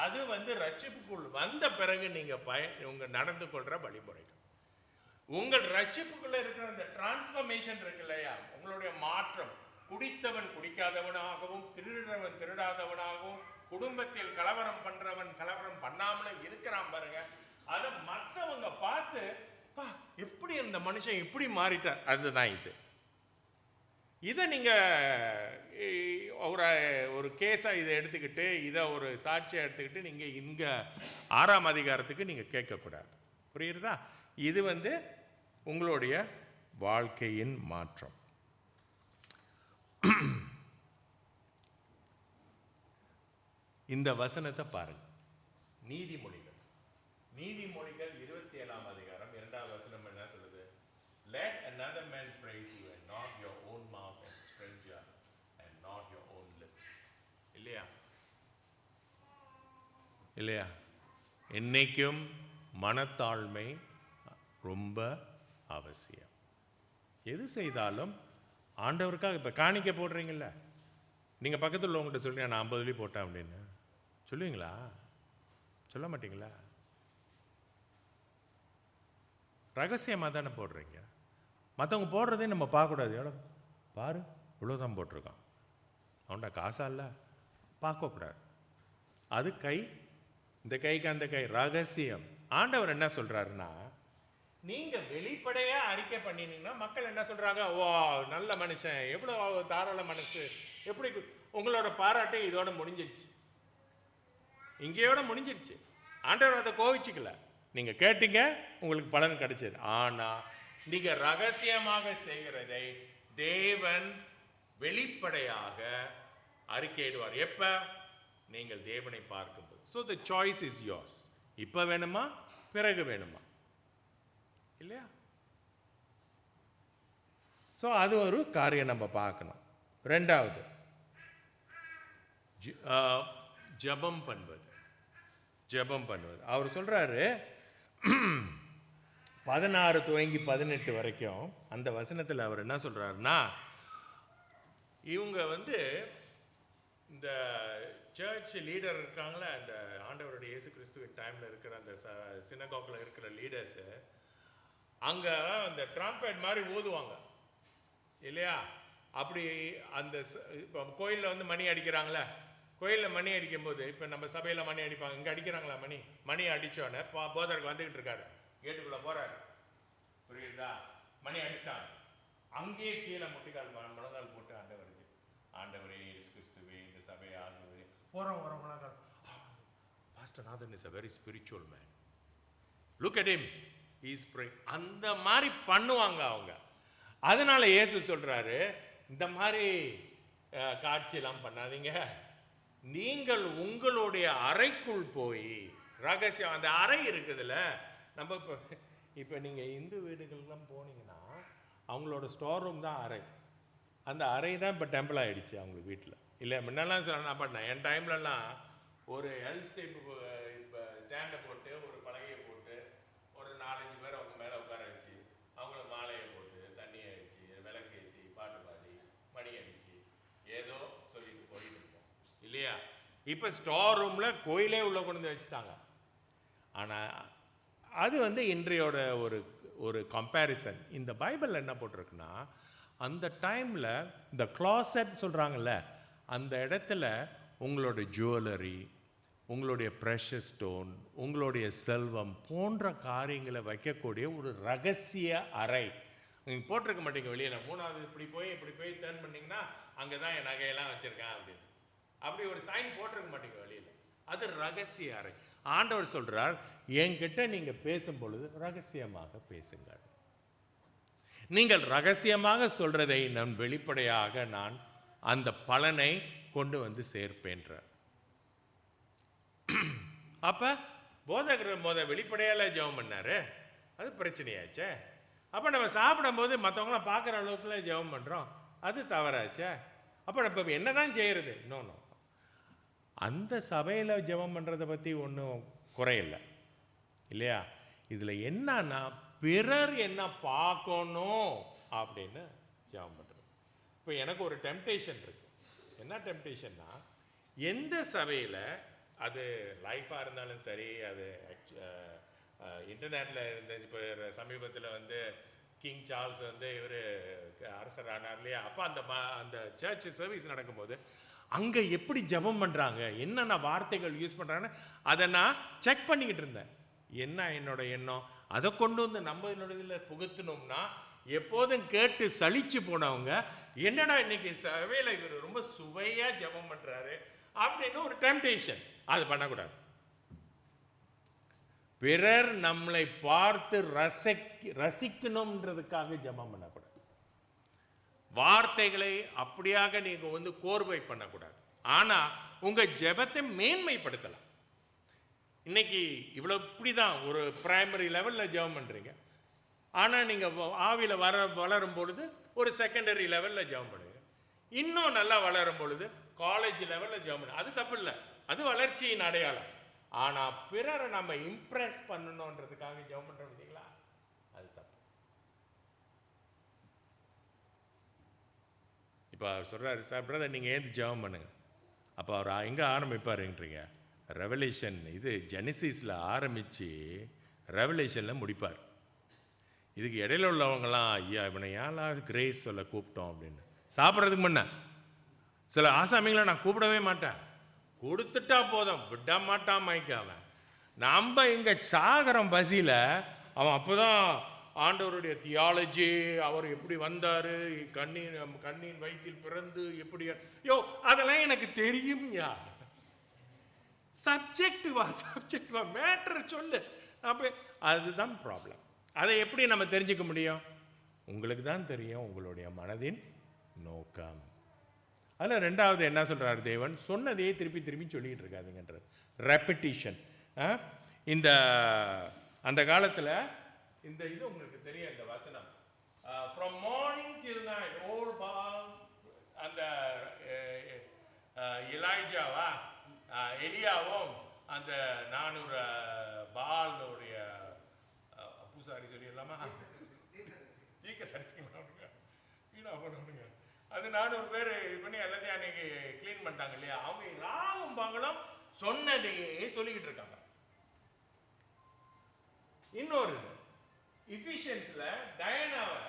அது ரட்சிப்புக்குள் வந்த பிறகு நீங்க உங்க நடந்து கொள்ற வழிமுறைகள், உங்கள் ரட்சிப்புக்குள்ள இருக்கிற அந்த டிரான்ஸ்ஃபர்மேஷன் இருக்கு இல்லையா, உங்களுடைய மாற்றம். குடித்தவன் குடிக்காதவனாகவும், திருடுறவன் திருடாதவனாகவும், குடும்பத்தில் கலவரம் பண்றவன் கலவரம் பண்ணாமல இருக்கிறான் பாருங்க. அதை மற்றவங்க பார்த்து எப்படி அந்த மனுஷன் எப்படி மாறிட்டார், அதுதான் இது. இதை நீங்க ஒரு கேஸா இதை எடுத்துக்கிட்டு, இதை ஒரு சாட்சியா எடுத்துக்கிட்டு நீங்க இங்க 6ஆம் அதிகாரத்துக்கு நீங்க கேட்கக்கூடாது. புரியுறதா? இது உங்களுடைய வாழ்க்கையின் மாற்றம். இந்த வசனத்தை பாருங்க, நீதிமொழிகள் 27ஆம் அதிகாரம் 2வது வசனம் என்ன சொல்லுது? Let another man praise you and not your own mouth, and stranger and not your own lips. இல்லையா? என்னைக்கும் மனத்தாழ்மை ரொம்ப அவசியம். எது செய்தாலும் ஆண்டவருக்காக. இப்போ காணிக்க போடுறீங்கல்ல, நீங்கள் பக்கத்தில் உள்ளவங்கள்ட்ட சொல்லுங்க, நான் 50 வெள்ளி போட்டேன் அப்படின்னு சொல்லுவீங்களா? சொல்ல மாட்டீங்களா? ரகசியமாக தானே போடுறீங்க. மற்றவங்க போடுறதே நம்ம பார்க்கக்கூடாது. எவ்வளோ பாரு, இவ்வளோதான் போட்டிருக்கான், அவன்டா காசா இல்லை, பார்க்கக்கூடாது. அது இந்த கைக்கு அந்த கை ரகசியம். ஆண்டவர் என்ன சொல்கிறாருன்னா, நீங்கள் வெளிப்படையாக அறிக்கை பண்ணினீங்கன்னா மக்கள் என்ன சொல்கிறாங்க? ஓ, நல்ல மனுஷன், எவ்வளோ தாராள மனசு, எப்படி. உங்களோட பாராட்டு இதோட முடிஞ்சிருச்சு, இங்கேயோட முடிஞ்சிருச்சு. ஆண்டவர் அதை கோவிச்சுக்கல, நீங்கள் கேட்டீங்க, உங்களுக்கு பலன் கிடைச்சது. ஆனால் நீங்கள் ரகசியமாக செய்கிறதை தேவன் வெளிப்படையாக அறிக்கையிடுவார். எப்போ? நீங்கள் தேவனை பார்க்கும்போது. So the choice is yours. இப்போ வேணுமா, பிறகு வேணுமா, இல்லையா? ஸோ அது ஒரு காரியம் நம்ம பார்க்கணும். 2வது, ஜெபம் பண்ணுவது. அவர் சொல்றாரு, 16 துவங்கி 18 வரைக்கும் அந்த வசனத்தில் அவர் என்ன சொல்கிறாருன்னா, இவங்க வந்து இந்த சர்ச் லீடர் இருக்காங்களே, அந்த ஆண்டவருடைய இயேசு கிறிஸ்துவின் டைமில் இருக்கிற அந்த சினகாகில் இருக்கிற லீடர்ஸு, அங்கே அந்த ட்ரம்பெட் மாதிரி ஊதுவாங்க இல்லையா? அப்படி அந்த இப்போ கோயிலில் வந்து மணி அடிக்கிறாங்களே, கோயிலில் மணி அடிக்கும்போது இப்போ நம்ம சபையில் மணி அடிப்பாங்க, இங்கே அடிக்கிறாங்களா மணி அடித்தோடனே போதருக்கு வந்துக்கிட்டு இருக்காரு, கேட்டுக்குள்ளே போகிறாரு, புரியுதா? மணி அடிச்சிட்டாங்க, அங்கேயே கீழே முட்டிக்கால் முழங்கால் போட்டு ஆண்டவரே இயேசு கிறிஸ்துவே இந்த சபையை ஆசீர்வதி போகிறோம் வரோம் முழங்கால். Pastor Nathan is a very spiritual man, look at him, he is praying. அந்த மாதிரி பண்ணுவாங்க அவங்க. அதனால இயேசு சொல்றாரு, இந்த மாதிரி காட்சியெல்லாம் பண்ணாதீங்க, நீங்கள் உங்களுடைய அறைக்குள் போய் ரகசியம், அந்த அறை இருக்குதுல்ல, நம்ம இப்போ நீங்கள் இந்து வீடுகள்லாம் போனீங்கன்னா அவங்களோட ஸ்டோர் ரூம் தான் அறை, அந்த அறை தான் இப்போ டெம்பிள் ஆகிடுச்சு அவங்க வீட்டில். இல்லை முன்னெல்லாம் சொல்ல நான் பண்ணேன், என் டைம்லலாம் ஒரு எல் ஸ்டேப்பு இப்போ ஸ்டாண்டை போட்டு ஒரு பலகையை போட்டு ஒரு 4-5 பேர் அவங்க மேலே உட்கார வச்சு அவங்கள மாலையை போட்டு தண்ணியை வச்சு விளக்கு ஏற்றி பாட்டு பாடி மணி அடித்து ஏதோ சொல்லிட்டு போயிட்டு இருக்கோம் இல்லையா? இப்போ ஸ்டோர் ரூமில் கோயிலே உள்ளே கொண்டு வந்து வச்சுட்டாங்க. ஆனால் அது வந்து இன்றையோட ஒரு கம்பேரிசன். இந்த பைபிளில் என்ன போட்டிருக்குன்னா, அந்த டைமில் இந்த க்ளாசட் சொல்கிறாங்கல்ல, அந்த இடத்துல உங்களோட ஜுவல்லரி, உங்களுடைய ப்ரெஷஸ் ஸ்டோன், உங்களுடைய செல்வம் போன்ற காரியங்களை வைக்கக்கூடிய ஒரு ரகசிய அறை. நீங்கள் போட்டிருக்க மாட்டீங்க வெளியில், 3வது இப்படி போய் டர்ன் பண்ணிங்கன்னா அங்கே தான் என் நகையெல்லாம் வச்சுருக்கேன் அப்படின்னு, அப்படி ஒரு சைன் போட்டிருக்க மாட்டீங்க வெளியில். அது ரகசிய அறை. ஆண்டவர் சொல்கிறார், என்கிட்ட நீங்கள் பேசும் பொழுது ரகசியமாக பேசுங்கள். நீங்கள் ரகசியமாக சொல்கிறதை நான் வெளிப்படையாக நான் அந்த பலனை கொண்டு வந்து சேர்ப்பேன்றார். அப்போ போதகர் வெளிப்படையால் ஜெபம் பண்ணார், அது பிரச்சனையாச்சே. அப்போ நம்ம சாப்பிடும்போது மற்றவங்களாம் பார்க்குற அளவுக்குள்ள ஜெபம் பண்ணுறோம், அது தவறாச்சே. அப்போ நம்ம என்ன தான் செய்கிறது? இன்னொன்று, அந்த சபையில் ஜெபம் பண்ணுறதை பற்றி ஒன்றும் குறையில்லை இல்லையா? இதில் என்னன்னா, பிறர் என்ன பார்க்கணும் அப்படின்னு ஜெபம் பண்ணுறது. இப்போ எனக்கு ஒரு டெம்டேஷன் இருக்குது. என்ன டெம்டேஷன்னா, எந்த சபையில் அது லைஃபாக இருந்தாலும் சரி, அது இன்டர்நெட்டில் இருந்த இப்போ சமீபத்தில் வந்து கிங் சார்ல்ஸ் வந்து இவர் அரசர் ஆனார் இல்லையா? அப்போ அந்த சர்ச் சர்வீஸ் நடக்கும்போது அங்கே எப்படி ஜெபம் பண்ணுறாங்க, என்னென்ன வார்த்தைகள் யூஸ் பண்ணுறாங்கன்னு அதை நான் செக் பண்ணிக்கிட்டு இருந்தேன். என்ன என்னோட எண்ணம், அதை கொண்டு வந்து நம்ம என்னோட இதில் புகுத்தினோம்னா எப்போதும் கேட்டு சலிச்சு போனவங்க, என்னடா இன்னைக்கு சபையில் இவர் ரொம்ப சுவையாக ஜெபம் பண்ணுறாரு அப்படின்னு ஒரு டெம்டேஷன். அது பண்ணக்கூடாது. பிறர் நம்மளை பார்த்து ரசிக்கணும்ன்றதுக்காக ஜெபம் பண்ணக்கூடாது. வார்த்தைகளை அப்படியாக நீங்கள் வந்து கோர்வை பண்ணக்கூடாது. ஆனால் உங்கள் ஜெபத்தை மேன்மைப்படுத்தலாம். இன்னைக்கு இவ்வளோ இப்படி தான் ஒரு பிரைமரி லெவலில் ஜெபம் பண்ணுறீங்க, ஆனால் நீங்கள் ஆவியில் வளரும் பொழுது ஒரு செகண்டரி லெவலில் ஜெபம் பண்ணுவீங்க. இன்னும் நல்லா வளரும் பொழுது காலேஜ் லெவலில் ஜெபம் பண்ணு, அது தப்பு இல்லை, அது வளர்ச்சியின் அடையாளம். ஆனால் பிறரை நம்ம இம்ப்ரெஸ் பண்ணணுன்றதுக்காக ஜெபம் பண்ணுறோம் இல்லைங்களா, அது தப்பு. இப்போ அவர் சொல்கிறாரு, சார் பிரதர் நீங்கள் ஏன் ஜெபம் பண்ணுங்க. அப்போ அவர் எங்கே ஆரம்பிப்பாருன்றீங்க? ரெவலேஷன், இது ஜெனிசிஸில் ஆரம்பித்து ரெவலேஷனில் முடிப்பார். இதுக்கு இடையில உள்ளவங்களாம், ஐயா இவனை ஏன் கிரேஸ் சொல்ல கூப்பிட்டோம் அப்படின்னு சாப்பிட்றதுக்கு முன்ன சில ஆசாமிகளை நான் கூப்பிடவே மாட்டேன், கொடுத்துட்டா போதும், விட மாட்டான் மைக்கு. அவன் நம்ம இங்கே சாகரம் பசியில் அவன் அப்போ தான் ஆண்டவருடைய தியாலஜி, அவர் எப்படி வந்தார், கண்ணின் வயிற்றில் பிறந்து எப்படி, அதெல்லாம் எனக்கு தெரியும். சப்ஜெக்டிவா மேட்ரு சொல்லு. அப்போ அதுதான் ப்ராப்ளம். அதை எப்படி நம்ம தெரிஞ்சுக்க முடியும்? உங்களுக்கு தான் தெரியும் உங்களுடைய மனதின் நோக்கம். அதில் 2வது என்ன சொல்கிறார் தேவன், சொன்னதையே திருப்பி திருப்பி சொல்லிக்கிட்டு இருக்காதுங்கன்றது ரெப்பிட்டிஷன். இந்த அந்த காலத்தில் இந்த இது உங்களுக்கு தெரியும், இந்த வசனம் ஃப்ரம் மார்னிங் டில் நைட் ஓல் பால், அந்த எலியாவா எலியாவும் அந்த 400 பாலுடைய சாரி சொல்லிடலாமா? தீக்க தரிசிங்களா வீணா பண்ணுங்க. அது 400 பேர் இது பண்ணி எல்லாத்தையும் அன்னைக்கு கிளீன் பண்ணிட்டாங்க இல்லையா? அவங்க ராவும் பகலும் சொன்னதையே சொல்லிக்கிட்டு இருக்காங்க. இன்னொரு எஃபிஷியன்ஸ்ல டயனாவை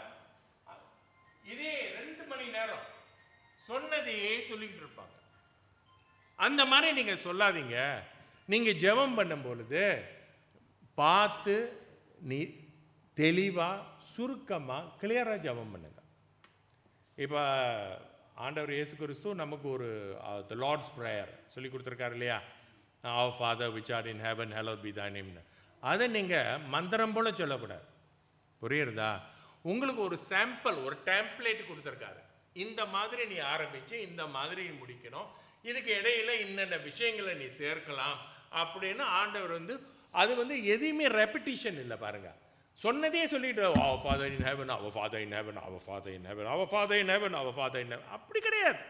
இதே 2 மணி நேரம் சொன்னதையே சொல்லிக்கிட்டு இருப்பாங்க. அந்த மாதிரி நீங்க சொல்லாதீங்க. நீங்க ஜெபம் பண்ணும் பொழுது பார்த்து நீ தெளிவா சுருக்கமா கிளியரா ஜெபம் பண்ணுங்க. இப்போ ஆண்டவர் இயேசு கிறிஸ்து நமக்கு ஒரு த லார்ட்ஸ் ப்ரேயர் சொல்லி கொடுத்துருக்காரு இல்லையா? Our Father which art in heaven, hallowed be thy name. அதை நீங்கள் மந்திரம் போல சொல்லக்கூடாது. புரியுறதா? உங்களுக்கு ஒரு சாம்பிள், ஒரு டெம்ப்ளேட் கொடுத்துருக்காரு. இந்த மாதிரி நீ ஆரம்பித்து இந்த மாதிரி முடிக்கணும், இதுக்கு இடையில இன்னென்ன விஷயங்களை நீ சேர்க்கலாம் அப்படின்னு ஆண்டவர் அது எதையுமே ரெப்பிட்டிஷன் இல்லை பாருங்க. சொன்னதே சொல்லிட்டு our Father in heaven, our Father in heaven, our Father in heaven, our Father in heaven, our Father in heaven. அப்படி கிடையாது.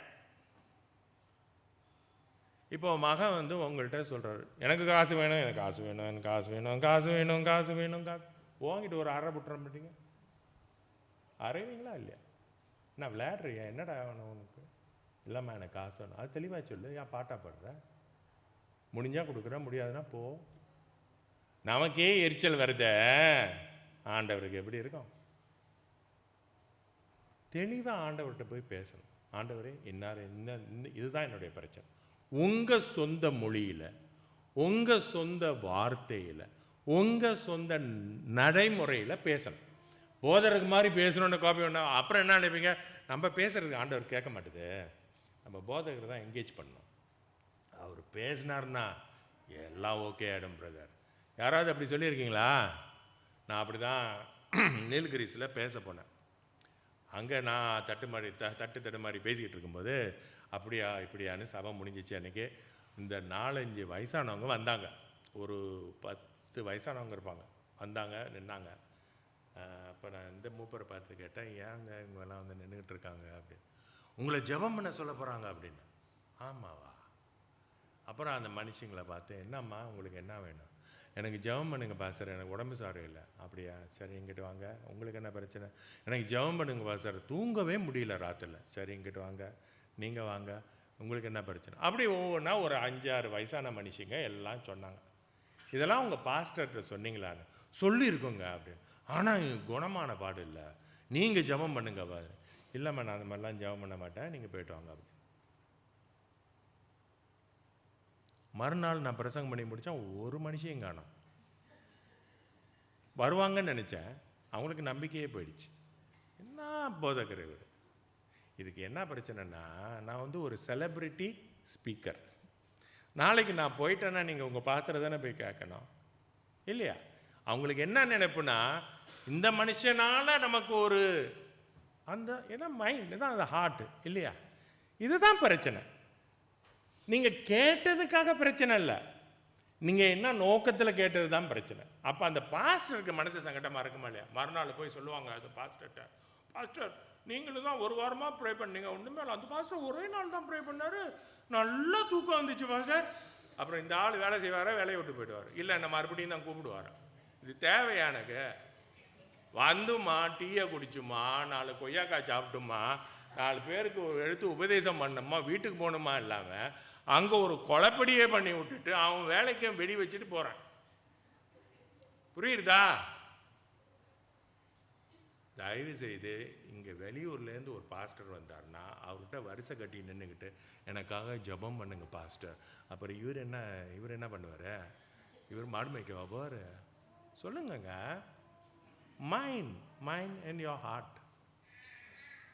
இப்போ மகன் உங்கள்கிட்ட சொல்கிறாரு, எனக்கு காசு வேணும், எனக்கு காசு வேணும், எனக்கு காசு வேணும், காசு வேணும், காசு வேணும், வாங்கிட்டு ஒரு அரை புட்டுற மாட்டீங்க. அரைவீங்களா இல்லையா? நான் விளையாடுறியா? என்னடா வேணும் உனக்கு? இல்லைம்மா எனக்கு காசு வேணும். அது தெளிவாக சொல்லு. ஏன் பாட்டா பாடுற? முடிஞ்சால் கொடுக்குற, முடியாதுன்னா போ. நமக்கே எரிச்சல் வருத, ஆண்டவருக்கு எப்படி இருக்கும்? தெளிவாக ஆண்டவர்கிட்ட போய் பேசணும். ஆண்டவரே இன்னார் இதுதான் என்னுடைய பிரச்சனை. உங்கள் சொந்த மொழியில், உங்கள் சொந்த வார்த்தையில், உங்கள் சொந்த நடைமுறையில் பேசணும். போதருக்கு மாதிரி பேசணுன்னு காப்பி ஒன்றா அப்புறம் என்ன நினைப்பீங்க? நம்ம பேசுகிறதுக்கு ஆண்டவர் கேட்க மாட்டுது, நம்ம போதகர் தான் என்கேஜ் பண்ணணும். அவர் பேசினார்னா எல்லாம் ஓகே ஆகிடும் பிரதர். யாராவது அப்படி சொல்லியிருக்கீங்களா? நான் அப்படி தான் நீலகிரிஸில் பேச போனேன். அங்கே நான் தட்டு மாதிரி பேசிக்கிட்டு இருக்கும்போது அப்படியா இப்படியான்னு சபை முடிஞ்சிச்சு. அன்றைக்கி இந்த 4-5 வயசானவங்க வந்தாங்க. ஒரு 10 வயசானவங்க இருப்பாங்க. வந்தாங்க, நின்னாங்க. அப்போ நான் இந்த மூப்பரை பார்த்து கேட்டேன், ஏங்க இவங்கெல்லாம் நின்றுக்கிட்டு இருக்காங்க அப்படின்னு. உங்களை ஜெபம் பண்ண சொல்ல போகிறாங்க அப்படின்னு. ஆமாவா? அப்புறம் அந்த மனுஷங்களை பார்த்து, என்னம்மா உங்களுக்கு என்ன வேணும்? எனக்கு ஜெபம் பண்ணுங்க பாஸ்டர், எனக்கு உடம்பு சரியில்லை. அப்படியா? சரி இங்கிட்டு வாங்க. உங்களுக்கு என்ன பிரச்சனை? எனக்கு ஜெபம் பண்ணுங்க பாஸ்டர், தூங்கவே முடியல ராத்திரில். சரி இங்கிட்டு வாங்க. நீங்கள் வாங்க, உங்களுக்கு என்ன பிரச்சனை? அப்படி ஒவ்வொன்றா ஒரு 5-6 வயசான மனுஷங்க எல்லாம் சொன்னாங்க. இதெல்லாம் உங்கள் பாஸ்டர்கிட்ட சொன்னீங்களான்னு? சொல்லியிருக்கோங்க அப்படின்னு. ஆனால் குணமான பாடு இல்லை, நீங்கள் ஜெபம் பண்ணுங்க பாரு. இல்லைம்மா நான் அந்த மாதிரிலாம் ஜெபம் பண்ண மாட்டேன், நீங்கள் போய்ட்டு வாங்க அப்படி. மறுநாள் நான் பிரசங்கம் பண்ணி முடித்தேன், ஒரு மனுஷையும் காணோம். வருவாங்கன்னு நினச்சேன், அவங்களுக்கு நம்பிக்கையே போயிடுச்சு. என்ன போதகர் இவர்? இதுக்கு என்ன பிரச்சனைனா, நான் ஒரு செலிப்ரிட்டி ஸ்பீக்கர். நாளைக்கு நான் போயிட்டேன்னா நீங்கள் உங்கள் பாத்திரம் தானே போய் கேட்கணும் இல்லையா? அவங்களுக்கு என்ன நினைப்புனா, இந்த மனுஷனால் நமக்கு ஒரு அந்த ஏன்னா மைண்ட் தான், அந்த ஹார்ட் இல்லையா? இதுதான் பிரச்சனை. நீங்கள் கேட்டதுக்காக பிரச்சனை இல்லை, நீங்கள் என்ன நோக்கத்தில் கேட்டது தான் பிரச்சனை. அப்போ அந்த பாஸ்டருக்கு மனசு சங்கடமாக இருக்குமா இல்லையா? மறுநாள் போய் சொல்லுவாங்க அது பாஸ்டர்கிட்ட, பாஸ்டர் நீங்களும் தான் ஒரு வாரமாக ப்ரே பண்ணீங்க, ஒன்றுமே இல்லை, அந்த பாஸ்டர் ஒரே நாள் தான் ப்ரே பண்ணார், நல்லா தூக்கம் வந்துச்சு பாஸ்டர். அப்புறம் இந்த ஆள் வேலை செய்வார, வேலையை விட்டு போயிடுவார். இல்லை என்ன மறுபடியும் தான் கூப்பிடுவார். இது தேவையானக்கு வந்துமா, டீயை குடிச்சுமா, 4 கொய்யாக்காய் சாப்பிட்டுமா, 4 பேருக்கு எடுத்து உபதேசம் பண்ணணுமா, வீட்டுக்கு போகணுமா இல்லாமல் அங்கே ஒரு கொலைப்படியே பண்ணி விட்டுட்டு அவன் வேலைக்கும் வெடி வச்சுட்டு போகிறான். புரியுதா? தயவு செய்து இங்கே வெளியூர்லேருந்து ஒரு பாஸ்டர் வந்தார்னா அவர்கிட்ட வரிசை கட்டி நின்றுக்கிட்டு எனக்காக ஜெபம் பண்ணுங்க பாஸ்டர். அப்புறம் இவர் என்ன பண்ணுவார்? இவர் மாடு மேய்க்கவா போவார்? சொல்லுங்கங்க. மைண்ட் அண்ட் யோர் ஹார்ட்,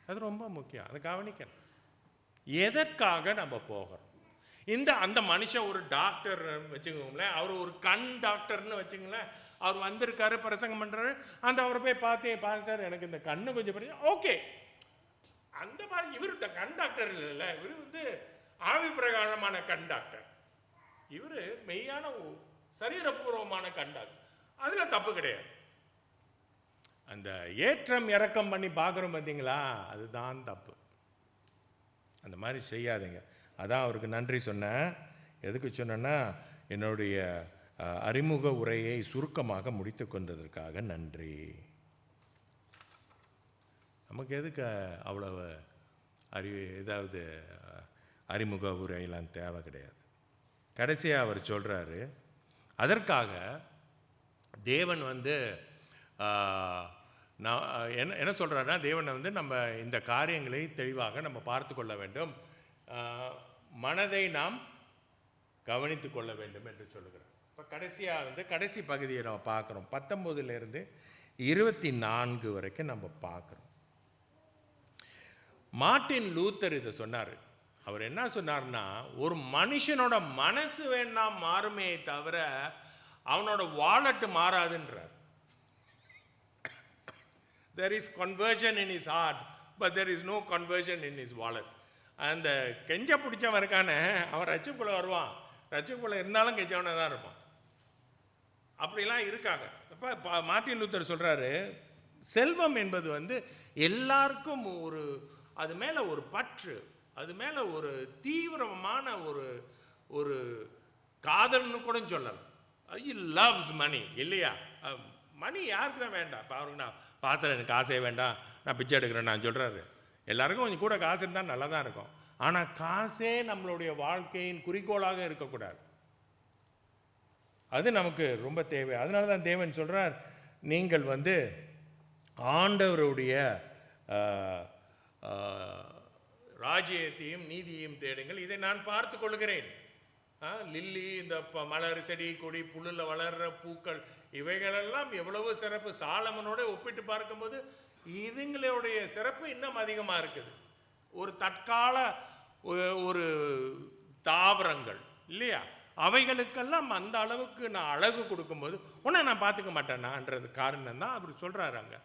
அது ரொம்ப முக்கியம். அதை கவனிக்கணும். எதற்காக நம்ம போகிறோம்? அந்த மனுஷன் ஒரு டாக்டர் வச்சுக்கோங்களேன், அவர் ஒரு கண் டாக்டர்னு வச்சுங்களேன். அவர் வந்திருக்காரு, பிரசங்கம் பண்ணுறாரு, அவரை போய் பார்த்தார், எனக்கு இந்த கண்ணு கொஞ்சம் பிரச்சனை, ஓகே. அந்த மாதிரி இவர் கண் டாக்டர் இல்லைல்ல, இவர் ஆவி பிரகாரமான கண் டாக்டர். இவர் மெய்யான சரீரபூர்வமான கண் டாக்டர். அதில் தப்பு கிடையாது. அந்த ஏற்றம் இறக்கம் பண்ணி பார்க்குறோம் பார்த்தீங்களா, அதுதான் தப்பு. அந்த மாதிரி செய்யாதீங்க. அதான் அவருக்கு நன்றி சொன்னேன். எதுக்கு சொன்னேன்னா, என்னுடைய அறிமுக உரையை சுருக்கமாக முடித்து கொண்டதற்காக நன்றி. நமக்கு எதுக்கு அவ்வளவு ஏதாவது அறிமுக உரையெல்லாம் தேவை கிடையாது. கடைசியாக அவர் சொல்கிறாரு, அதற்காக தேவன் வந்து நான் என்ன சொல்கிறாருன்னா, தேவனை வந்து நம்ம இந்த காரியங்களை தெளிவாக நம்ம பார்த்து கொள்ள வேண்டும், மனதை நாம் கவனித்து கொள்ள வேண்டும் என்று சொல்லுகிறார். இப்போ கடைசியாக வந்து கடைசி பகுதியை நம்ம பார்க்குறோம். 19 24 வரைக்கும் நம்ம பார்க்குறோம். மார்ட்டின் லூத்தர் இதை சொன்னார். அவர் என்ன சொன்னார்னா, ஒரு மனுஷனோட மனசு வேணா மாறுமே தவிர அவனோட wallet மாறாதுன்றார். There is conversion in his heart, but there is no conversion in his wallet. அந்த கெஞ்ச பிடிச்சவன் இருக்கானே, அவன் ரட்சிப்புக்குள்ள வருவான். ரட்சிப்புக்குள்ள இருந்தாலும் கெஞ்சவனாக தான் இருப்பான். அப்படிலாம் இருக்காங்க. இப்போ மார்ட்டின் லூத்தர் சொல்கிறாரு, செல்வம் என்பது வந்து எல்லாருக்கும் அது மேலே ஒரு பற்று, அது மேலே ஒரு தீவிரமான ஒரு காதல்னு கூட சொல்லலாம். he loves money இல்லையா? மணி யாருக்கு தான் வேண்டாம்? இப்போ அவருக்கு நான் பாசல எனக்கு காசே வேண்டாம், நான் பிச்சை எடுக்கிறேன் நான் சொல்கிறாரு. எல்லாருக்கும் கொஞ்சம் கூட காசு இருந்தால் நல்லா தான் இருக்கும். ஆனால் காசே நம்மளுடைய வாழ்க்கையின் குறிக்கோளாக இருக்கக்கூடாது. அது நமக்கு ரொம்ப தேவை. அதனால தான் தேவன் சொல்கிறார், நீங்கள் வந்து ஆண்டவருடைய ராஜ்யத்தையும் நீதியையும் தேடுங்கள், இதை நான் பார்த்து கொள்கிறேன். லில்லி, இந்த மலர், செடி, கொடி, புல்லில் வளர்கிற பூக்கள், இவைகளெல்லாம் எவ்வளவு சிறப்பு. சாலமனோட ஒப்பிட்டு பார்க்கும்போது இதுங்களுடைய சிறப்பு இன்னும் அதிகமாக இருக்குது. ஒரு தற்கால ஒரு தாவரங்கள் இல்லையா, அவைகளுக்கெல்லாம் அந்த அளவுக்கு நான் அழகு கொடுக்கும்போது உன்னை நான் பார்த்துக்க மாட்டேனான்றது காரணம் தான் அப்படி சொல்கிறாரு. அங்கே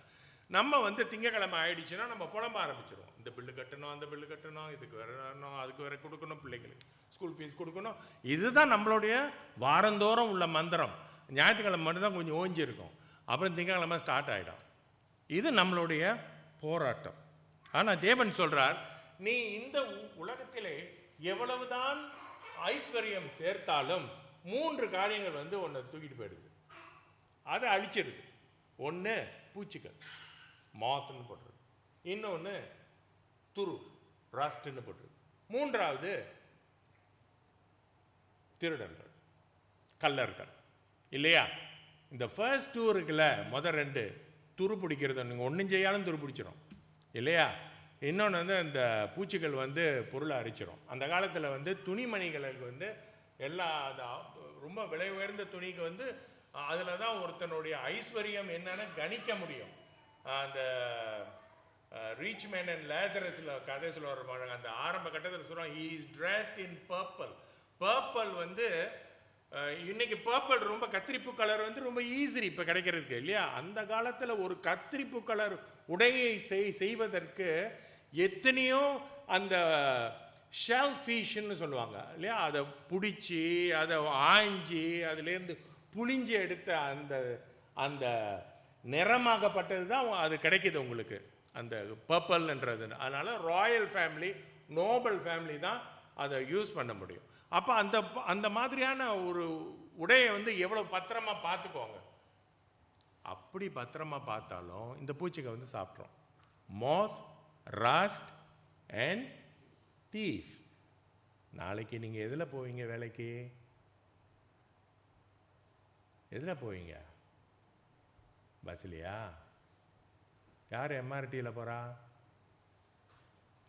நம்ம வந்து திங்கக்கிழமை ஆயிடுச்சுன்னா நம்ம புலம்ப ஆரம்பிச்சிடுவோம். இந்த பில்லு கட்டணும், அந்த பில்லு கட்டணும், இதுக்கு வரணும், அதுக்கு வேற கொடுக்கணும், பிள்ளைங்களுக்கு ஸ்கூல் ஃபீஸ் கொடுக்கணும். இதுதான் நம்மளுடைய வாரந்தோறும் உள்ள மந்திரம். ஞாயிற்றுக்கிழமை மட்டும்தான் கொஞ்சம் ஓஞ்சி இருக்கும், அப்புறம் திங்கக்கிழமை ஸ்டார்ட் ஆகிடும். இது நம்மளுடைய போராட்டம். ஆனால் தேவன் சொல்கிறார், நீ இந்த உலகத்திலே எவ்வளவுதான் ஐஸ்வர்யம் சேர்த்தாலும் 3 காரியங்கள் வந்து உன்னை தூக்கிட்டு போயிடுது, அதை அழிச்சிடுது. ஒன்று பூச்சிகள், மாத்துன்னு போட்டுருது. இன்னொன்று துரு, ரஸ்ட்னு போட்டுருது. 3வது திருடர்கள், கல்லர்கள் இல்லையா? இந்த ஃபர்ஸ்ட் 2 இருக்குல்ல, முதல் 2 துரு பிடிக்கிறது, நீங்கள் ஒன்றும் செய்யாலும் துரு பிடிச்சிரும் இல்லையா? இன்னொன்று வந்து அந்த பூச்சிகள் வந்து பொருளை அரிச்சிடும். அந்த காலத்தில் வந்து துணிமணிகளுக்கு வந்து எல்லா ரொம்ப விலை உயர்ந்த துணிக்கு வந்து அதில் தான் ஒருத்தனுடைய ஐஸ்வர்யம் என்னன்னு கணிக்க முடியும். அந்த ரீச் மேன் அண்ட் லேசரஸில் கதை சொல்லுவாங்க. அந்த ஆரம்ப கட்டத்தில் சொல்லுவாங்க, he is dressed in purple. Purple வந்து இன்னைக்கு பர்பிள் ரொம்ப கத்திரிப்பு கலர் வந்து ரொம்ப ஈஸி இப்போ கிடைக்கிறதுக்கு இல்லையா? அந்த காலத்தில் ஒரு கத்திரிப்பு கலர் உடையை செய்வதற்கு எத்தனையோ அந்த ஷெல் ஃபிஷ்ன்னு சொல்லுவாங்க இல்லையா, அதை பிடிச்சி அதை ஆய்ஞ்சி அதுலேருந்து புளிஞ்சி எடுத்த அந்த அந்த நிறமாகப்பட்டது தான் அது கிடைக்கிது உங்களுக்கு, அந்த பர்பிள்ன்றது. அதனால் ராயல் ஃபேமிலி, நோபல் ஃபேமிலி தான் அதை யூஸ் பண்ண முடியும். அப்போ அந்த மாதிரியான ஒரு உடையை வந்து எவ்வளோ பத்திரமா பார்த்துக்கோங்க. அப்படி பத்திரமா பார்த்தாலும் இந்த பூச்சிக்கை வந்து சாப்பிட்றோம். moth, rust and thief. நாளைக்கு நீங்கள் எதில் போவீங்க வேலைக்கு? எதில் போவீங்க? பஸ்லையா? யார் எம்ஆர்டியில் போகிறா?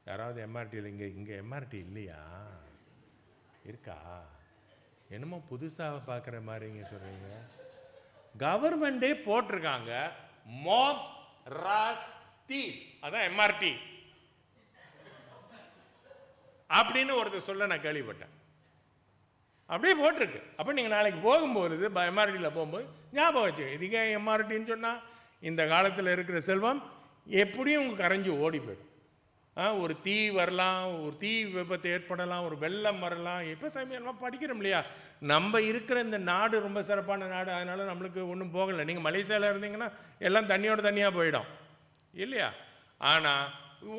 யாராவது எம்ஆர்டியில்? இங்கே எம்ஆர்டி இல்லையா? இருக்கா? என்னமோ புதுசாக பார்க்குற மாதிரிங்க சொல்கிறீங்க. கவர்மெண்டே போட்டிருக்காங்க moth, rust, thief, அதான் எம்ஆர்டி அப்படின்னு ஒருத்தர் சொல்ல நான் கேள்விப்பட்டேன். அப்படியே போட்டிருக்கு. அப்போ நீங்கள் நாளைக்கு போகும்போது எம்ஆர்டியில் போகும்போது ஞாபகம் வச்சு, இதுங்க எம்ஆர்டின்னு சொன்னால் இந்த காலத்தில் இருக்கிற செல்வம் எப்படியும் உங்களுக்கு கரைஞ்சி ஓடி போயிடும். ஒரு தீ வரலாம், ஒரு தீ விபத்து ஏற்படலாம், ஒரு வெள்ளம் வரலாம். எப்போ சமயம் படிக்கிறோம் இல்லையா, நம்ம இருக்கிற இந்த நாடு ரொம்ப சிறப்பான நாடு, அதனால நம்மளுக்கு ஒன்றும் போகலை. நீங்கள் மலேசியாவில் இருந்தீங்கன்னா எல்லாம் தண்ணியோட தண்ணியாக போயிடும் இல்லையா? ஆனால்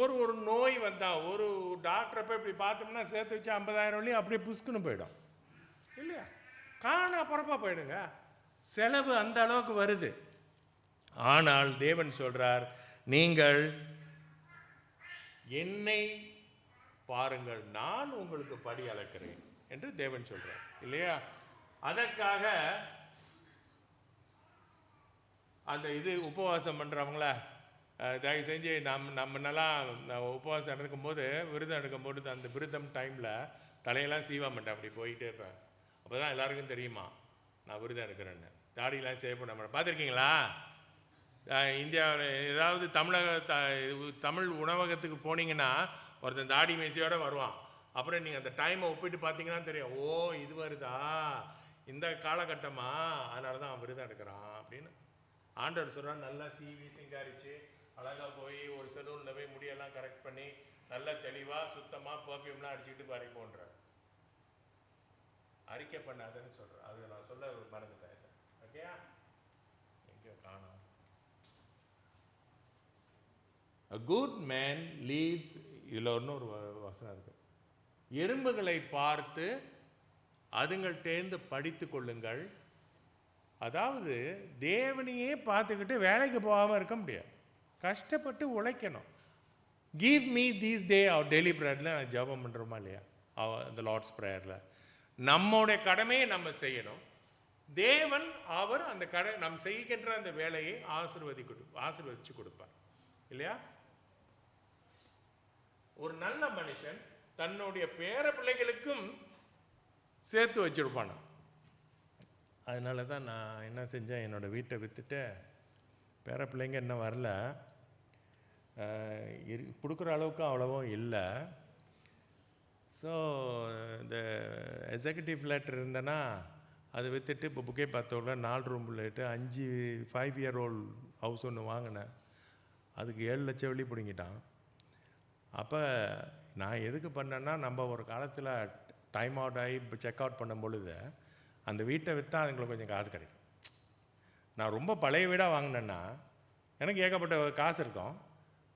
ஒரு நோய் வந்தால் ஒரு டாக்டரை போய் இப்படி பார்த்தோம்னா சேர்த்து வச்சா 50,000 அப்படியே புஷ்குன்னு போயிடும் இல்லையா? பொறப்பா போயிடுங்க. செலவு அந்த அளவுக்கு வருது. ஆனால் தேவன் சொல்றார், நீங்கள் என்னை பாருங்கள், நான் உங்களுக்கு படி அளக்கிறேன் என்று தேவன் சொல்றார் இல்லையா? அதற்காக அந்த உபவாசம் பண்றவங்கள தயவு செஞ்சு நம்மளெல்லாம் உபவாசம் எடுக்கும்போது, விரதம் எடுக்கும்போது, அந்த விரதம் டைமில் தலையெல்லாம் சீவ மாட்டேன், அப்படி போயிட்டே இருப்பேன். அப்போ தான் எல்லாருக்கும் தெரியுமா நான் விரதம் எடுக்கிறேன்னு. தாடியெல்லாம் சேவ் பண்ண மாட்டேன். பார்த்துருக்கீங்களா? இந்தியாவில் ஏதாவது தமிழ் உணவகத்துக்கு போனீங்கன்னா ஒருத்தன் தாடி மீசையோடு வருவான். அப்புறம் நீங்கள் அந்த டைமை ஒப்பிட்டு பார்த்தீங்கன்னா தெரியும், ஓ இது வருதா, இந்த காலகட்டமா, அதனால தான் அவன் விரதம் எடுக்கிறான் அப்படின்னு. ஆண்டவர் சொல்கிறான், நல்லா சீவி சிங்காரிச்சு அழகாக போய் ஒரு சலூனில் போய் முடியெல்லாம் கரெக்ட் பண்ணி நல்லா தெளிவாக சுத்தமாக பர்ஃப்யூம்லாம் அடிச்சுக்கிட்டு பாரு போன்ற அறிக்கை பண்ணாதுன்னு சொல்கிறேன். அது நான் சொல்ல மறந்துட்டேன். ஓகேயா? எங்கேயோ காணோம். A good man leaves, இதில் இன்னொரு வசனம் இருக்கு, எறும்புகளை பார்த்து அதுங்கள்டேந்து படித்து கொள்ளுங்கள். அதாவது தேவனையே பார்த்துக்கிட்டு வேலைக்கு போகாமல் இருக்க முடியாது, கஷ்டப்பட்டு உழைக்கணும். Give me this day our daily ப்ரேயரில் நான் ஜெபம் பண்ணுறோமா இல்லையா? அந்த லார்ட்ஸ் ப்ரேயரில் நம்முடைய கடமையை நம்ம செய்யணும். தேவன் அவர் அந்த நாம் செய்கின்ற அந்த வேலையை ஆசீர்வதிச்சு கொடுப்பார் இல்லையா? ஒரு நல்ல மனுஷன் தன்னுடைய பேர பிள்ளைகளுக்கும் சேர்த்து வச்சிருப்பான். அதனால தான் நான் என்ன செஞ்சேன், என்னோடய வீட்டை விற்றுட்டு, பேர பிள்ளைங்க இன்னும் வரல, கொடுக்குற அளவுக்கு அவ்வளவும் இல்லை. ஸோ இந்த எக்ஸிக்யூட்டிவ் லெட்டர் இருந்தேன்னா அதை விற்றுட்டு இப்போ புக்கே பார்த்தோம்ல 4 room late 5 year old house ஒன்று வாங்கினேன். அதுக்கு 7 லட்சம் வெள்ளி பிடிங்கிட்டான். அப்போ நான் எதுக்கு பண்ணேன்னா, நம்ம ஒரு காலத்தில் டைம் அவுட் ஆகி இப்போ செக் அவுட் பண்ணும் பொழுது அந்த வீட்டை விற்றா அதுங்களுக்கு கொஞ்சம் காசு கிடைக்கும். நான் ரொம்ப பழைய வீடாக வாங்கினேன்னா எனக்கு ஏகப்பட்ட காசு இருக்கும்,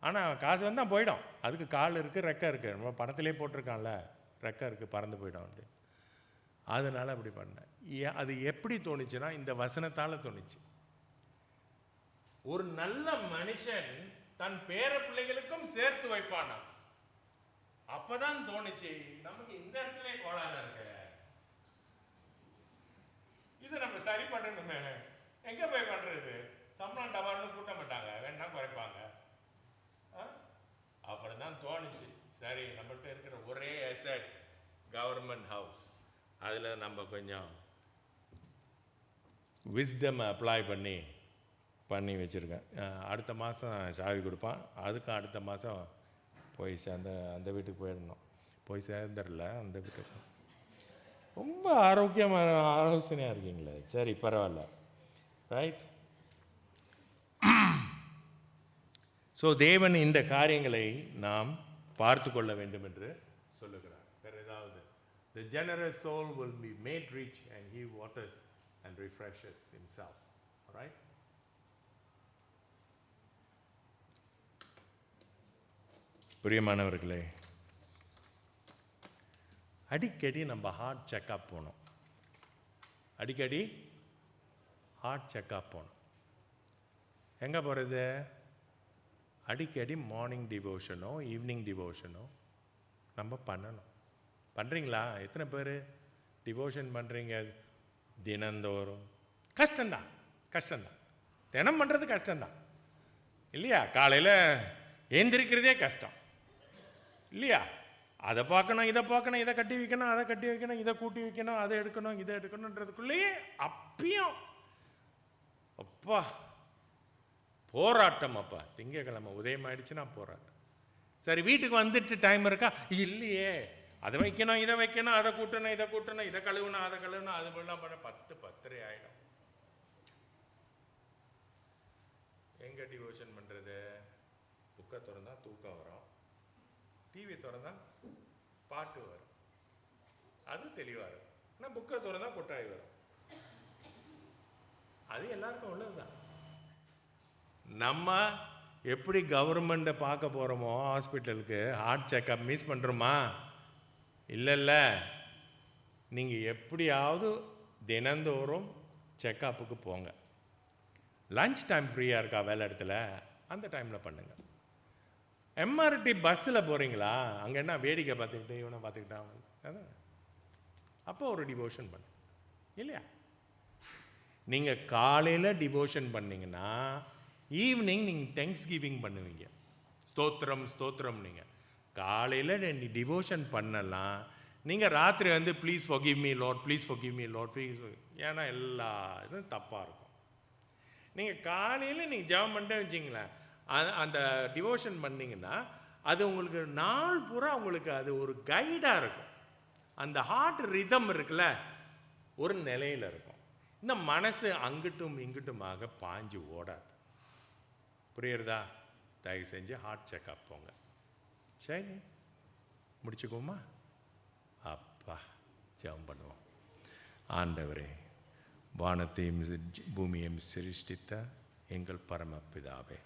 ஆனால் காசு வந்தால் போயிடும். அதுக்கு கால் இருக்குது, ரெக்கை இருக்குது, நம்ம படத்திலே போட்டிருக்கான்ல, ரெக்கை இருக்குது, பறந்து போயிடும் அப்படி. அதனால் அப்படி பண்ணேன். அது எப்படி தோணுச்சுன்னா, இந்த வசனத்தால் தோணுச்சு. ஒரு நல்ல மனுஷன் தன் பேர பிள்ளைகளுக்கும் சேர்த்து வைப்பானா. அப்பதான் தோணுச்சு, நமக்கு இந்த இடத்துல கோளாறு இருக்கு, இது நம்ம சரி பண்ணணுமே. எங்க போய் பண்றது? சம்பளம் டபார்னு கூட்ட மாட்டாங்க, வேணா குறைப்பாங்க. அப்புறம் தான் தோணுச்சு, சரி நம்மகிட்ட இருக்கிற ஒரே அசெட் கவர்மெண்ட் ஹவுஸ், அதில் நம்ம கொஞ்சம் விஸ்டம் அப்ளை பண்ணி வச்சுருக்கேன். அடுத்த மாதம் சாவி கொடுப்பான். அதுக்கு அடுத்த மாதம் போய் அந்த வீட்டுக்கு போயிடணும். போய் சேர்ந்துடல அந்த வீட்டுக்கு. ரொம்ப ஆரோக்கியமான ஆலோசனையாக இருக்கீங்களே. சரி, பரவாயில்ல, ரைட். ஸோ தேவன் இந்த காரியங்களை நாம் பார்த்து கொள்ள வேண்டும் என்று சொல்லுகிறார். வேறு ஏதாவது? The generous soul will be made rich and he waters and refreshes himself. All right? பிரியமானவர்களே, அடிக்கடி நம்ம ஹார்ட் செக்கப் போகணும். அடிக்கடி ஹார்ட் செக்கப் போகணும். எங்கே போகிறது? அடிக்கடி மார்னிங் டிவோஷனோ ஈவினிங் டிவோஷனோ நம்ம பண்ணணும். பண்ணுறீங்களா? எத்தனை பேர் டிவோஷன் பண்ணுறீங்க தினந்தோறும்? கஷ்டம்தான், தினம் பண்ணுறது கஷ்டம்தான் இல்லையா? காலையில் ஏந்திரிக்கிறதே கஷ்டம் இல்லையா? அதை பார்க்கணும், இதை பார்க்கணும், இதை கட்டி வைக்கணும், அதை கட்டி வைக்கணும், இதை கூட்டி வைக்கணும், அதை எடுக்கணும், இதை எடுக்கணுன்றதுக்குள்ளேயே அப்பயும் அப்பா போராட்டம். அப்பா திங்கக்கிழமை உதயம் ஆயிடுச்சுன்னா போராட்டம். சரி, வீட்டுக்கு வந்துட்டு டைம் இருக்கா? இல்லையே, அதை வைக்கணும், இதை வைக்கணும், அதை கூட்டணும், இதை கூட்டணும், இதை கழுவணும், அதை கழுவணும், அது மாதிரிலாம் பண்ண 10 ஆகிடும். எங்கே டிவோஷன் பண்ணுறது? புக்கை திறந்தா தூக்கம் வரும், டிவி திறந்தா பாட்டு வரும், அது தெளிவாக இருக்கும். ஆனால் புக்கை திறந்தா கொட்டாய் வரும். அது எல்லாருக்கும் உள்ளதுதான். நம்ம எப்படி கவர்மெண்ட்டை பார்க்க போகிறோமோ ஹாஸ்பிட்டலுக்கு, ஹார்ட் செக்கப் மிஸ் பண்ணுறோமா? இல்லை, நீங்கள் எப்படியாவது தினந்தோறும் செக்கப்புக்கு போங்க. லஞ்ச் டைம் ஃப்ரீயாக இருக்கா வேலை இடத்துல, அந்த டைமில் பண்ணுங்கள். எம்ஆர்டி பஸ்ஸில் போகிறீங்களா, அங்கே என்ன வேடிக்கை பார்த்துக்கிட்டு இவனை பார்த்துக்கிட்டான், அதான் அப்போ ஒரு டிவோஷன் பண்ணு இல்லையா? நீங்கள் காலையில் டிவோஷன் பண்ணிங்கன்னா ஈவினிங் நீங்கள் தேங்க்ஸ் கிவிங் பண்ணுவீங்க. ஸ்தோத்திரம் ஸ்தோத்திரம். நீங்கள் காலையில் நீ டிவோஷன் பண்ணலாம், நீங்கள் ராத்திரி வந்து please forgive me Lord, please forgive me Lord, please. ஏன்னா எல்லா இதுவும் தப்பாக இருக்கும். நீங்கள் காலையில் நீங்கள் ஜெபம் பண்ணிட்டே வச்சிங்களேன், அந்த டிவோஷன் பண்ணிங்கன்னா அது உங்களுக்கு நாள் பூரா உங்களுக்கு அது ஒரு கைடாக இருக்கும். அந்த ஹார்ட் ரிதம் இருக்குல்ல, ஒரு நிலையில் இருக்கும். இந்த மனசு அங்கிட்டும் இங்கிட்டுமாக பாஞ்சு ஓடாது. புரியுறதா? தயவு செஞ்சு ஹார்ட் செக்அப் போங்க. சரி, முடிச்சுக்கோமா? அப்பா, ஜெபம் பண்ணுவோம். ஆண்டவரே, வானத்தையும் பூமியையும் சிருஷ்டித்த எங்கள் பரமபிதாவே,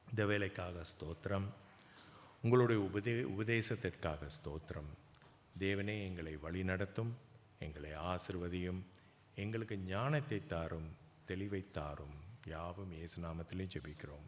இந்த வேலைக்காக ஸ்தோத்திரம். உங்களுடைய உபதேசத்திற்காக ஸ்தோத்திரம். தேவனே, எங்களை வழி நடத்தும், எங்களை ஆசிர்வதியும், எங்களுக்கு ஞானத்தை தாரும், தெளிவை தாரும். யாவும் இயேசு நாமத்திலே ஜெபிக்கிறோம்.